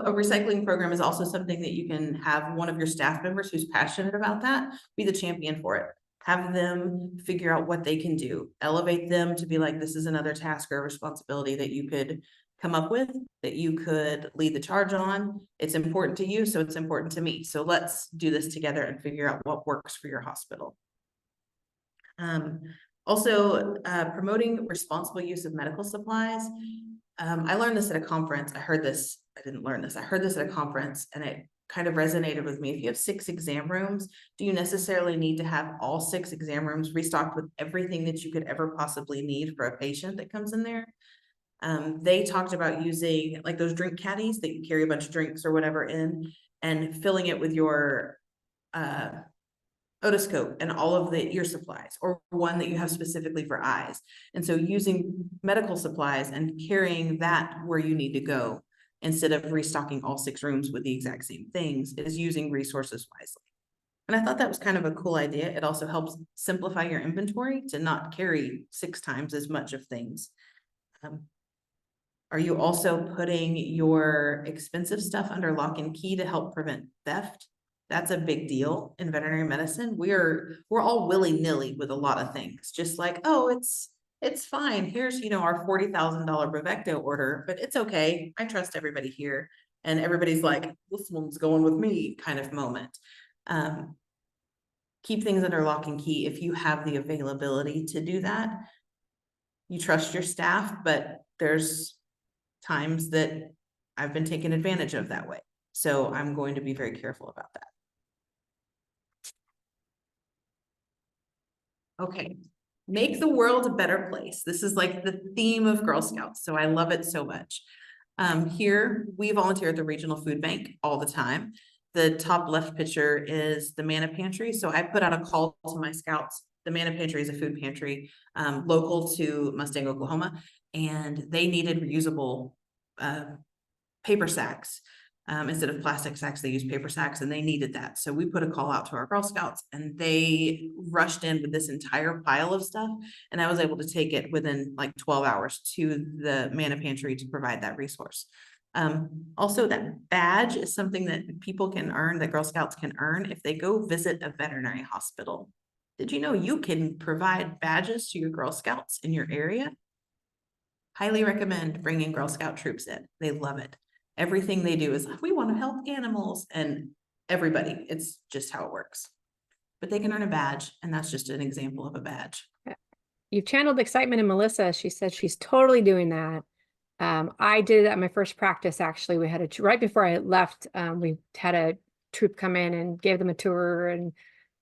[SPEAKER 2] a recycling program is also something that you can have one of your staff members who's passionate about that, be the champion for it. Have them figure out what they can do, elevate them to be like, this is another task or responsibility that you could come up with, that you could lead the charge on. It's important to you, so it's important to me. So let's do this together and figure out what works for your hospital. Also, promoting responsible use of medical supplies. I learned this at a conference. I heard this at a conference and it kind of resonated with me. If you have 6 exam rooms, do you necessarily need to have all 6 exam rooms restocked with everything that you could ever possibly need for a patient that comes in there? They talked about using like those drink caddies that you carry a bunch of drinks or whatever in and filling it with your otoscope and all of the ear supplies, or one that you have specifically for eyes. And so using medical supplies and carrying that where you need to go instead of restocking all 6 rooms with the exact same things is using resources wisely. And I thought that was kind of a cool idea. It also helps simplify your inventory to not carry 6 times as much of things. Are you also putting your expensive stuff under lock and key to help prevent theft? That's a big deal in veterinary medicine. We're all willy-nilly with a lot of things, just like, oh, it's fine. Here's, our $40,000 Bravecto order, but it's okay. I trust everybody here. And everybody's like, this one's going with me kind of moment. Keep things under lock and key if you have the availability to do that. You trust your staff, but there's times that I've been taken advantage of that way. So I'm going to be very careful about that. Okay, make the world a better place. This is like the theme of Girl Scouts, so I love it so much. Here, we volunteer at the Regional Food Bank all the time. The top left picture is the Manna Pantry. So I put out a call to my scouts. The Manna Pantry is a food pantry local to Mustang, Oklahoma, and they needed reusable paper sacks. Instead of plastic sacks, they use paper sacks, and they needed that. So we put a call out to our Girl Scouts and they rushed in with this entire pile of stuff. And I was able to take it within like 12 hours to the Manna Pantry to provide that resource. Also, that badge is something that people can earn, that Girl Scouts can earn if they go visit a veterinary hospital. Did you know you can provide badges to your Girl Scouts in your area? Highly recommend bringing Girl Scout troops in. They love it. Everything they do is, we want to help animals, and everybody, it's just how it works. But they can earn a badge, and that's just an example of a badge.
[SPEAKER 1] You've channeled excitement in Melissa. She said she's totally doing that. I did it at my first practice, actually. We had right before I left, we had a troop come in and gave them a tour and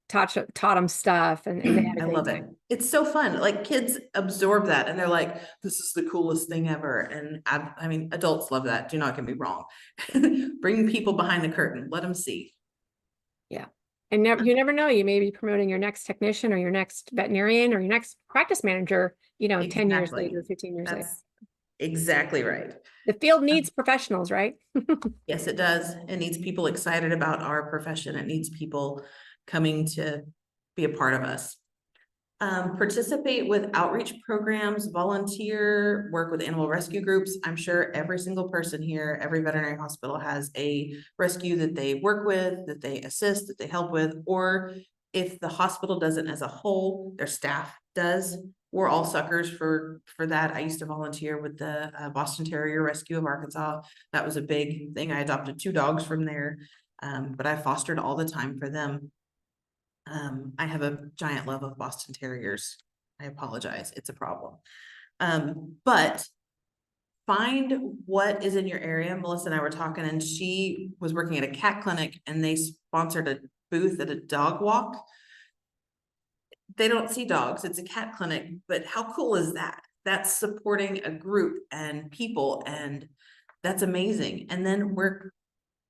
[SPEAKER 1] taught them stuff, and they had a
[SPEAKER 2] I
[SPEAKER 1] great
[SPEAKER 2] love
[SPEAKER 1] time.
[SPEAKER 2] it. It's so fun. Like kids absorb that and they're like, this is the coolest thing ever. And I mean, adults love that. Do not get me wrong. Bring people behind the curtain. Let them see.
[SPEAKER 1] Yeah. And you never know, you may be promoting your next technician or your next veterinarian or your next practice manager, 10 years later, 15 years later.
[SPEAKER 2] Exactly right.
[SPEAKER 1] The field needs professionals, right?
[SPEAKER 2] Yes, it does. It needs people excited about our profession. It needs people coming to be a part of us. Participate with outreach programs, volunteer, work with animal rescue groups. I'm sure every single person here, every veterinary hospital has a rescue that they work with, that they assist, that they help with, or if the hospital doesn't as a whole, their staff does. We're all suckers for that. I used to volunteer with the Boston Terrier Rescue of Arkansas. That was a big thing. I adopted 2 dogs from there, but I fostered all the time for them. I have a giant love of Boston Terriers. I apologize, it's a problem. But find what is in your area. Melissa and I were talking, and she was working at a cat clinic, and they sponsored a booth at a dog walk. They don't see dogs, it's a cat clinic, but how cool is that? That's supporting a group and people, and that's amazing. And then we're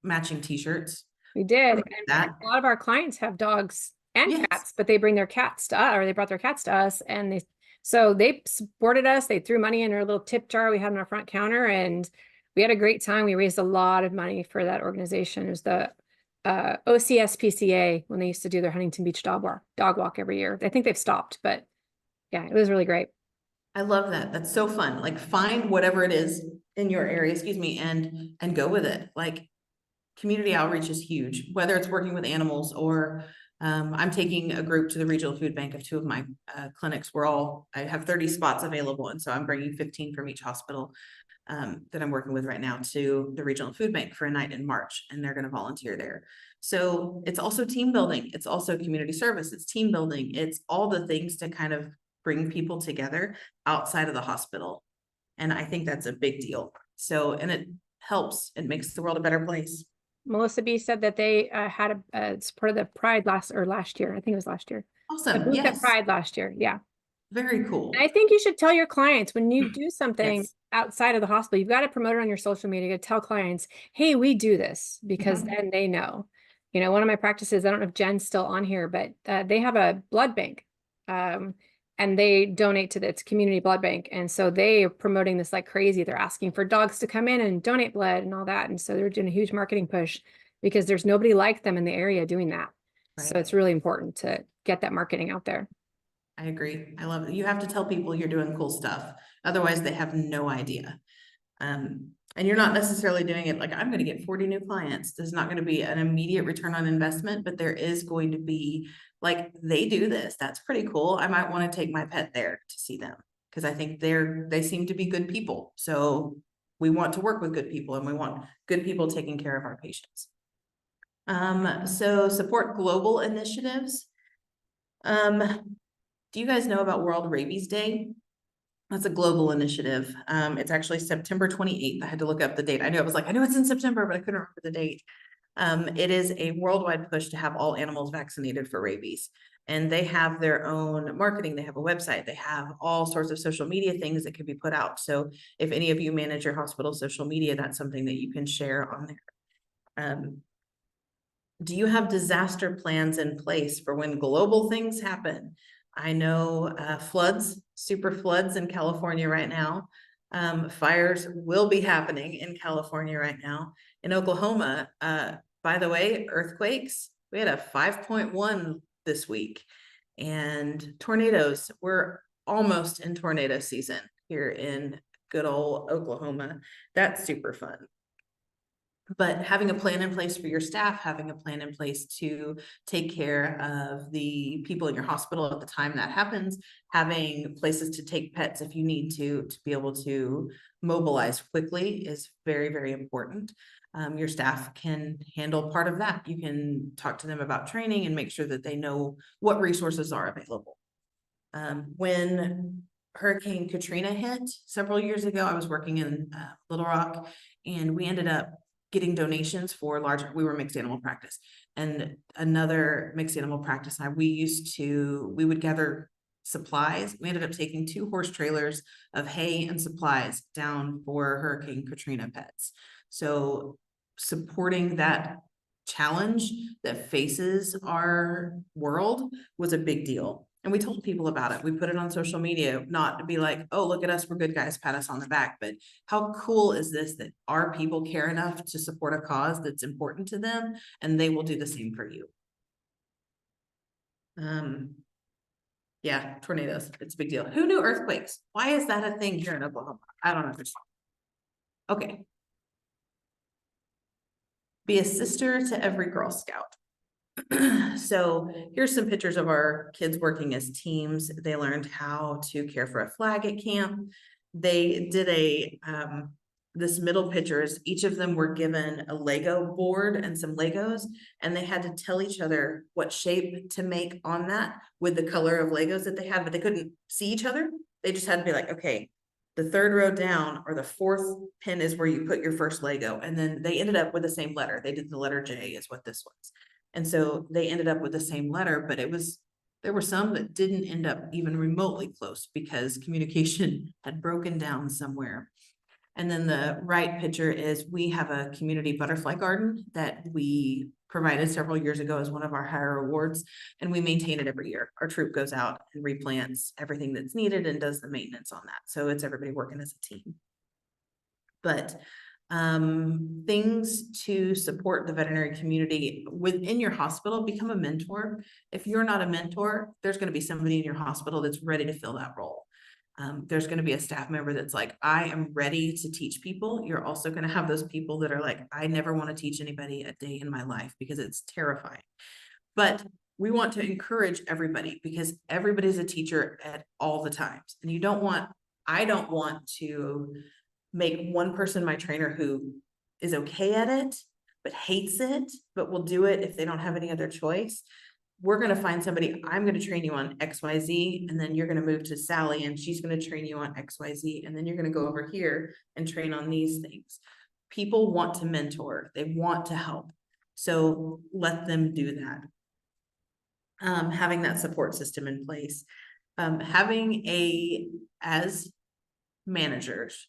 [SPEAKER 2] matching t-shirts.
[SPEAKER 1] We did. And
[SPEAKER 2] That,
[SPEAKER 1] a lot of our clients have dogs and
[SPEAKER 2] yes.
[SPEAKER 1] cats, but they bring their cats to us, or they brought their cats to us, and they supported us. They threw money in our little tip jar we had on our front counter, and we had a great time. We raised a lot of money for that organization. It was the OCSPCA, when they used to do their Huntington Beach dog walk every year. I think they've stopped, but yeah, it was really great.
[SPEAKER 2] I love that. That's so fun. Like, find whatever it is in your area, excuse me, and go with it. Like, community outreach is huge, whether it's working with animals or I'm taking a group to the regional food bank of 2 of my clinics. I have 30 spots available. And so I'm bringing 15 from each hospital that I'm working with right now to the regional food bank for a night in March, and they're going to volunteer there. So it's also team building. It's also community service. It's team building. It's all the things to kind of bring people together outside of the hospital. And I think that's a big deal. So, and it helps, it makes the world a better place.
[SPEAKER 1] Melissa B said that they had it's part of the Pride last year. I think it was last year. The
[SPEAKER 2] Awesome.
[SPEAKER 1] booth at
[SPEAKER 2] Yes.
[SPEAKER 1] Pride last year. Yeah.
[SPEAKER 2] Very cool.
[SPEAKER 1] And I think you should tell your clients when you do something
[SPEAKER 2] Yes.
[SPEAKER 1] outside of the hospital, you've got to promote it on your social media. You got to tell clients, hey, we do this, because
[SPEAKER 2] Mhm.
[SPEAKER 1] then they know. You know, one of my practices, I don't know if Jen's still on here, but they have a blood bank. And they donate to its community blood bank. And so they are promoting this like crazy. They're asking for dogs to come in and donate blood and all that. And so they're doing a huge marketing push because there's nobody like them in the area doing that. So
[SPEAKER 2] Right.
[SPEAKER 1] it's really important to get that marketing out there.
[SPEAKER 2] I agree. I love it. You have to tell people you're doing cool stuff. Otherwise, they have no idea. And you're not necessarily doing it like, I'm going to get 40 new clients. There's not going to be an immediate return on investment, but there is going to be like, they do this. That's pretty cool. I might want to take my pet there to see them, because I think they seem to be good people. So we want to work with good people, and we want good people taking care of our patients. So support global initiatives. Do you guys know about World Rabies Day? That's a global initiative. It's actually September 28th. I had to look up the date. I knew it's in September, but I couldn't remember the date. It is a worldwide push to have all animals vaccinated for rabies. And they have their own marketing. They have a website. They have all sorts of social media things that can be put out. So if any of you manage your hospital social media, that's something that you can share on there. Do you have disaster plans in place for when global things happen? I know floods, super floods in California right now. Fires will be happening in California right now. In Oklahoma, by the way, earthquakes, we had a 5.1 this week. And tornadoes, we're almost in tornado season here in good old Oklahoma. That's super fun. But having a plan in place for your staff, having a plan in place to take care of the people in your hospital at the time that happens, having places to take pets if you need to be able to mobilize quickly is very, very important. Your staff can handle part of that. You can talk to them about training and make sure that they know what resources are available. When Hurricane Katrina hit several years ago, I was working in Little Rock, and we ended up getting donations for we were mixed animal practice, and another mixed animal practice. We would gather supplies. We ended up taking 2 horse trailers of hay and supplies down for Hurricane Katrina pets. So supporting that challenge that faces our world was a big deal. And we told people about it. We put it on social media, not to be like, oh, look at us, we're good guys, pat us on the back. But how cool is this that our people care enough to support a cause that's important to them, and they will do the same for you. Yeah, tornadoes. It's a big deal. Who knew earthquakes? Why is that a thing here in Oklahoma? I don't understand. Okay. Be a sister to every Girl Scout. So here's some pictures of our kids working as teams. They learned how to care for a flag at camp. They did this middle picture is each of them were given a Lego board and some Legos, and they had to tell each other what shape to make on that with the color of Legos that they had, but they couldn't see each other. They just had to be like, okay, the third row down or the fourth pin is where you put your first Lego. And then they ended up with the same letter. They did the letter J is what this was. And so they ended up with the same letter, but there were some that didn't end up even remotely close because communication had broken down somewhere. And then the right picture is we have a community butterfly garden that we provided several years ago as one of our higher awards, and we maintain it every year. Our troop goes out and replants everything that's needed and does the maintenance on that. So it's everybody working as a team. But things to support the veterinary community within your hospital, become a mentor. If you're not a mentor, there's going to be somebody in your hospital that's ready to fill that role. There's going to be a staff member that's like, I am ready to teach people. You're also going to have those people that are like, I never want to teach anybody a day in my life because it's terrifying. But we want to encourage everybody because everybody's a teacher at all the times. And I don't want to make one person my trainer who is okay at it, but hates it, but will do it if they don't have any other choice. We're going to find somebody, I'm going to train you on XYZ, and then you're going to move to Sally and she's going to train you on XYZ, and then you're going to go over here and train on these things. People want to mentor, they want to help. So let them do that. Having that support system in place. As managers,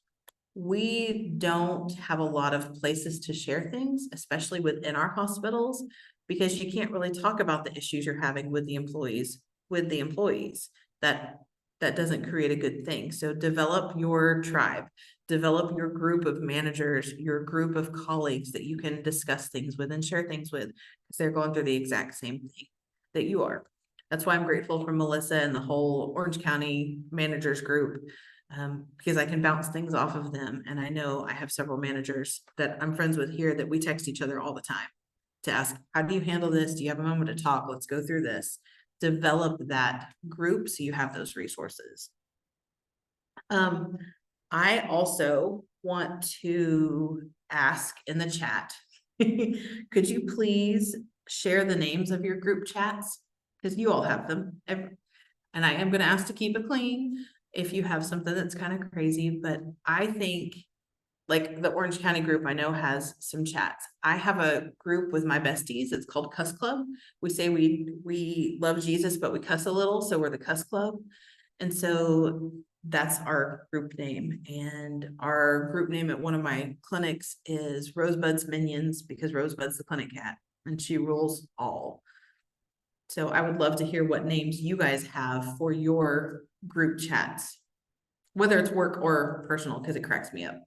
[SPEAKER 2] we don't have a lot of places to share things, especially within our hospitals, because you can't really talk about the issues you're having with the employees. That doesn't create a good thing. So develop your tribe, develop your group of managers, your group of colleagues that you can discuss things with and share things with, because they're going through the exact same thing that you are. That's why I'm grateful for Melissa and the whole Orange County managers group. Because I can bounce things off of them. And I know I have several managers that I'm friends with here that we text each other all the time to ask, how do you handle this? Do you have a moment to talk? Let's go through this. Develop that group so you have those resources. I also want to ask in the chat, could you please share the names of your group chats? Because you all have them. And I am going to ask to keep it clean if you have something that's kind of crazy, but I think like the Orange County group I know has some chats. I have a group with my besties. It's called Cuss Club. We say we love Jesus, but we cuss a little. So we're the Cuss Club. And so that's our group name. And our group name at one of my clinics is Rosebud's Minions, because Rosebud's the clinic cat and she rules all. So I would love to hear what names you guys have for your group chats, whether it's work or personal, because it cracks me up.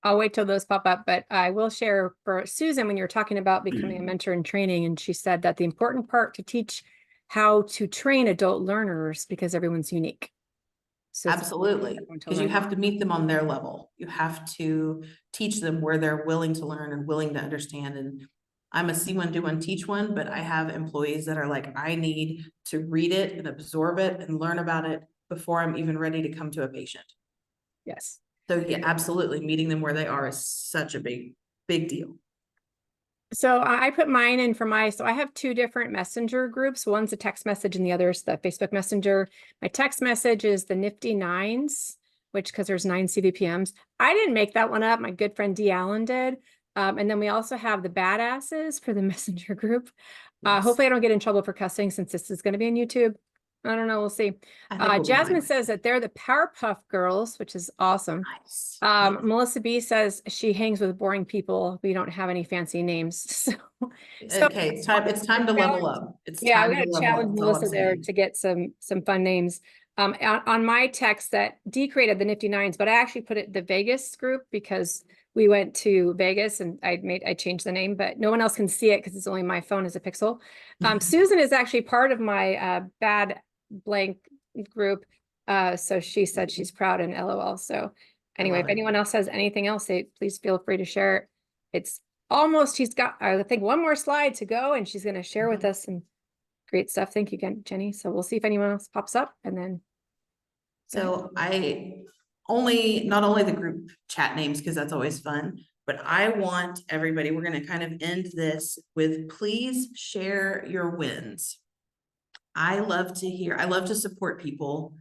[SPEAKER 1] I'll wait till those pop up, but I will share for Susan when you're talking about becoming a mentor in training. And she said that the important part to teach how to train adult learners because everyone's unique. So
[SPEAKER 2] absolutely, because you have to meet them on their level. You have to teach them where they're willing to learn and willing to understand. And I'm a see one, do one, teach one, but I have employees that are like, I need to read it and absorb it and learn about it before I'm even ready to come to a patient.
[SPEAKER 1] Yes.
[SPEAKER 2] So yeah, absolutely. Meeting them where they are is such a big deal.
[SPEAKER 1] So I put mine in for so I have two different messenger groups. One's a text message and the other is the Facebook Messenger. My text message is the Nifty Nines, which because there's 9 CVPMs. I didn't make that one up. My good friend Dee Allen did. And then we also have the badasses for the messenger group.
[SPEAKER 2] Yes.
[SPEAKER 1] Hopefully I don't get in trouble for cussing since this is going to be on YouTube. I don't know. We'll see. Jasmine says that they're the Powerpuff Girls, which is awesome.
[SPEAKER 2] Nice.
[SPEAKER 1] Melissa B says she hangs with boring people. We don't have any fancy names. So
[SPEAKER 2] okay, it's time to level up.
[SPEAKER 1] Yeah, we got to challenge Melissa there to get some fun names. On my text that Dee created the Nifty Nines, but I actually put it the Vegas group because we went to Vegas and I changed the name, but no one else can see it because it's only my phone is a pixel. Susan is actually part of my bad blank group. So she said she's proud and LOL. So anyway, if
[SPEAKER 2] love it.
[SPEAKER 1] anyone else has anything else, please feel free to share it. It's almost, he's got, I think, one more slide to go and she's going to share with us some great stuff. Thank you again, Jenny. So we'll see if anyone else pops up and then.
[SPEAKER 2] So not only the group chat names, because that's always fun, but I want everybody, we're going to kind of end this with, please share your wins. I love to support people.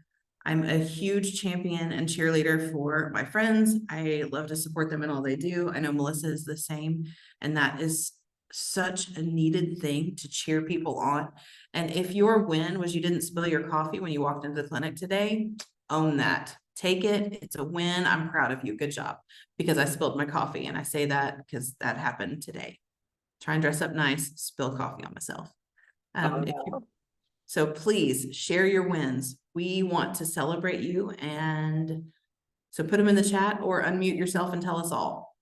[SPEAKER 2] I'm a huge champion and cheerleader for my friends. I love to support them in all they do. I know Melissa is the same, and that is such a needed thing to cheer people on. And if your win was you didn't spill your coffee when you walked into the clinic today, own that. Take it. It's a win. I'm proud of you. Good job. Because I spilled my coffee, and I say that because that happened today. Try and dress up nice, spill coffee on myself. So please share your wins. We want to celebrate you, and so put them in the chat or unmute yourself and tell us all.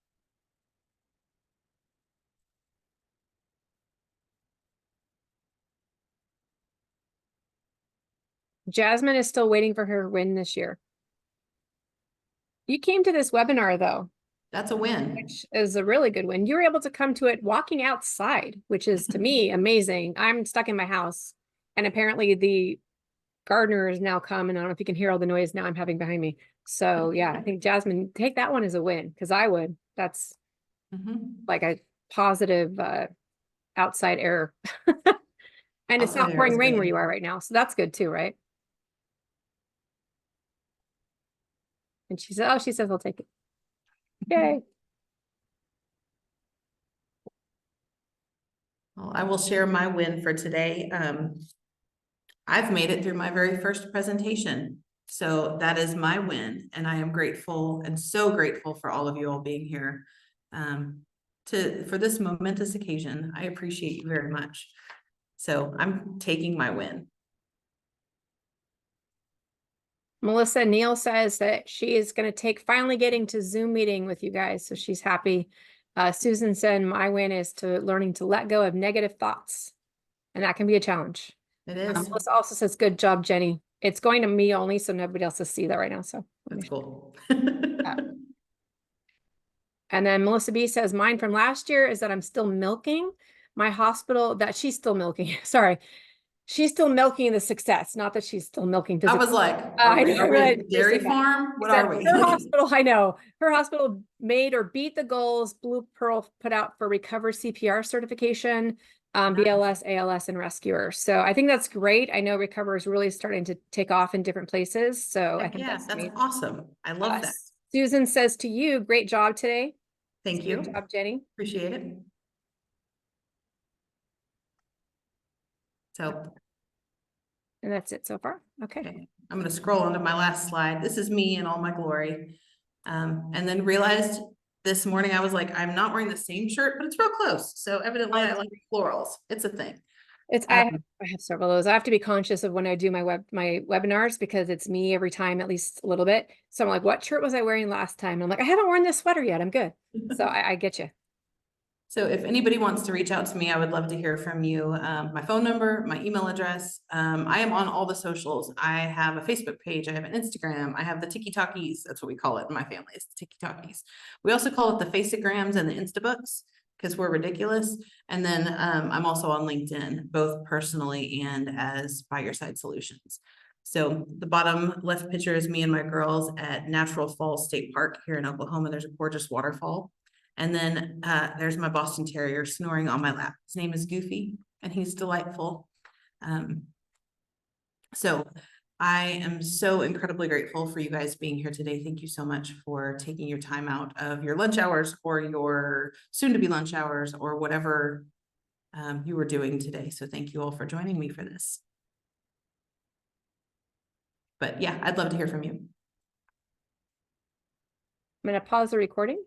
[SPEAKER 1] Jasmine is still waiting for her win this year. You came to this webinar though.
[SPEAKER 2] That's a win.
[SPEAKER 1] Which is a really good win. You were able to come to it walking outside, which is to me amazing. I'm stuck in my house and apparently the gardener has now come, and I don't know if you can hear all the noise now I'm having behind me. So yeah, I think Jasmine, take that one as a win because I would. That's like a positive outside error. And it's not pouring rain where you are right now. So that's good too, right? And she said, oh, she says, I'll take it. Yay.
[SPEAKER 2] Well, I will share my win for today. I've made it through my very first presentation. So that is my win. And I am grateful and so grateful for all of you all being here for this momentous occasion. I appreciate you very much. So I'm taking my win.
[SPEAKER 1] Melissa Neal says that she is going to finally getting to Zoom meeting with you guys. So she's happy. Susan said, my win is to learning to let go of negative thoughts. And that can be a challenge.
[SPEAKER 2] It is.
[SPEAKER 1] Melissa also says, good job, Jenny. It's going to me only, so nobody else will see that right now. So
[SPEAKER 2] that's cool.
[SPEAKER 1] And then Melissa B says, mine from last year is that I'm still milking my hospital, that she's still milking. Sorry. She's still milking the success, not that she's still milking physically.
[SPEAKER 2] I was like, are we a dairy farm? What are we?
[SPEAKER 1] Her hospital, I know, her hospital made or beat the goals Blue Pearl put out for Recover CPR certification, BLS, ALS, and Rescuer. So I think that's great. I know Recover is really starting to take off in different places. So I think that's
[SPEAKER 2] awesome. I love that.
[SPEAKER 1] Susan says to you, great job today.
[SPEAKER 2] Thank you.
[SPEAKER 1] Good job, Jenny.
[SPEAKER 2] Appreciate it. So.
[SPEAKER 1] And that's it so far. Okay.
[SPEAKER 2] I'm going to scroll onto my last slide. This is me in all my glory. And then realized this morning, I was like, I'm not wearing the same shirt, but it's real close. So evidently I like florals. It's a thing.
[SPEAKER 1] I have several of those. I have to be conscious of when I do my webinars because it's me every time, at least a little bit. So I'm like, what shirt was I wearing last time? And I'm like, I haven't worn this sweater yet. I'm good. So I get you.
[SPEAKER 2] So if anybody wants to reach out to me, I would love to hear from you. My phone number, my email address. I am on all the socials. I have a Facebook page. I have an Instagram. I have the Tiki-Talkies. That's what we call it in my family. It's the Tiki-Talkies. We also call it the Faceograms and the Instabooks because we're ridiculous. And then I'm also on LinkedIn, both personally and as By Your Side Solutions. So the bottom left picture is me and my girls at Natural Falls State Park here in Oklahoma. There's a gorgeous waterfall. And then there's my Boston Terrier snoring on my lap. His name is Goofy, and he's delightful. So I am so incredibly grateful for you guys being here today. Thank you so much for taking your time out of your lunch hours or your soon-to-be lunch hours or whatever you were doing today. So thank you all for joining me for this. But yeah, I'd love to hear from you.
[SPEAKER 1] I'm going to pause the recording.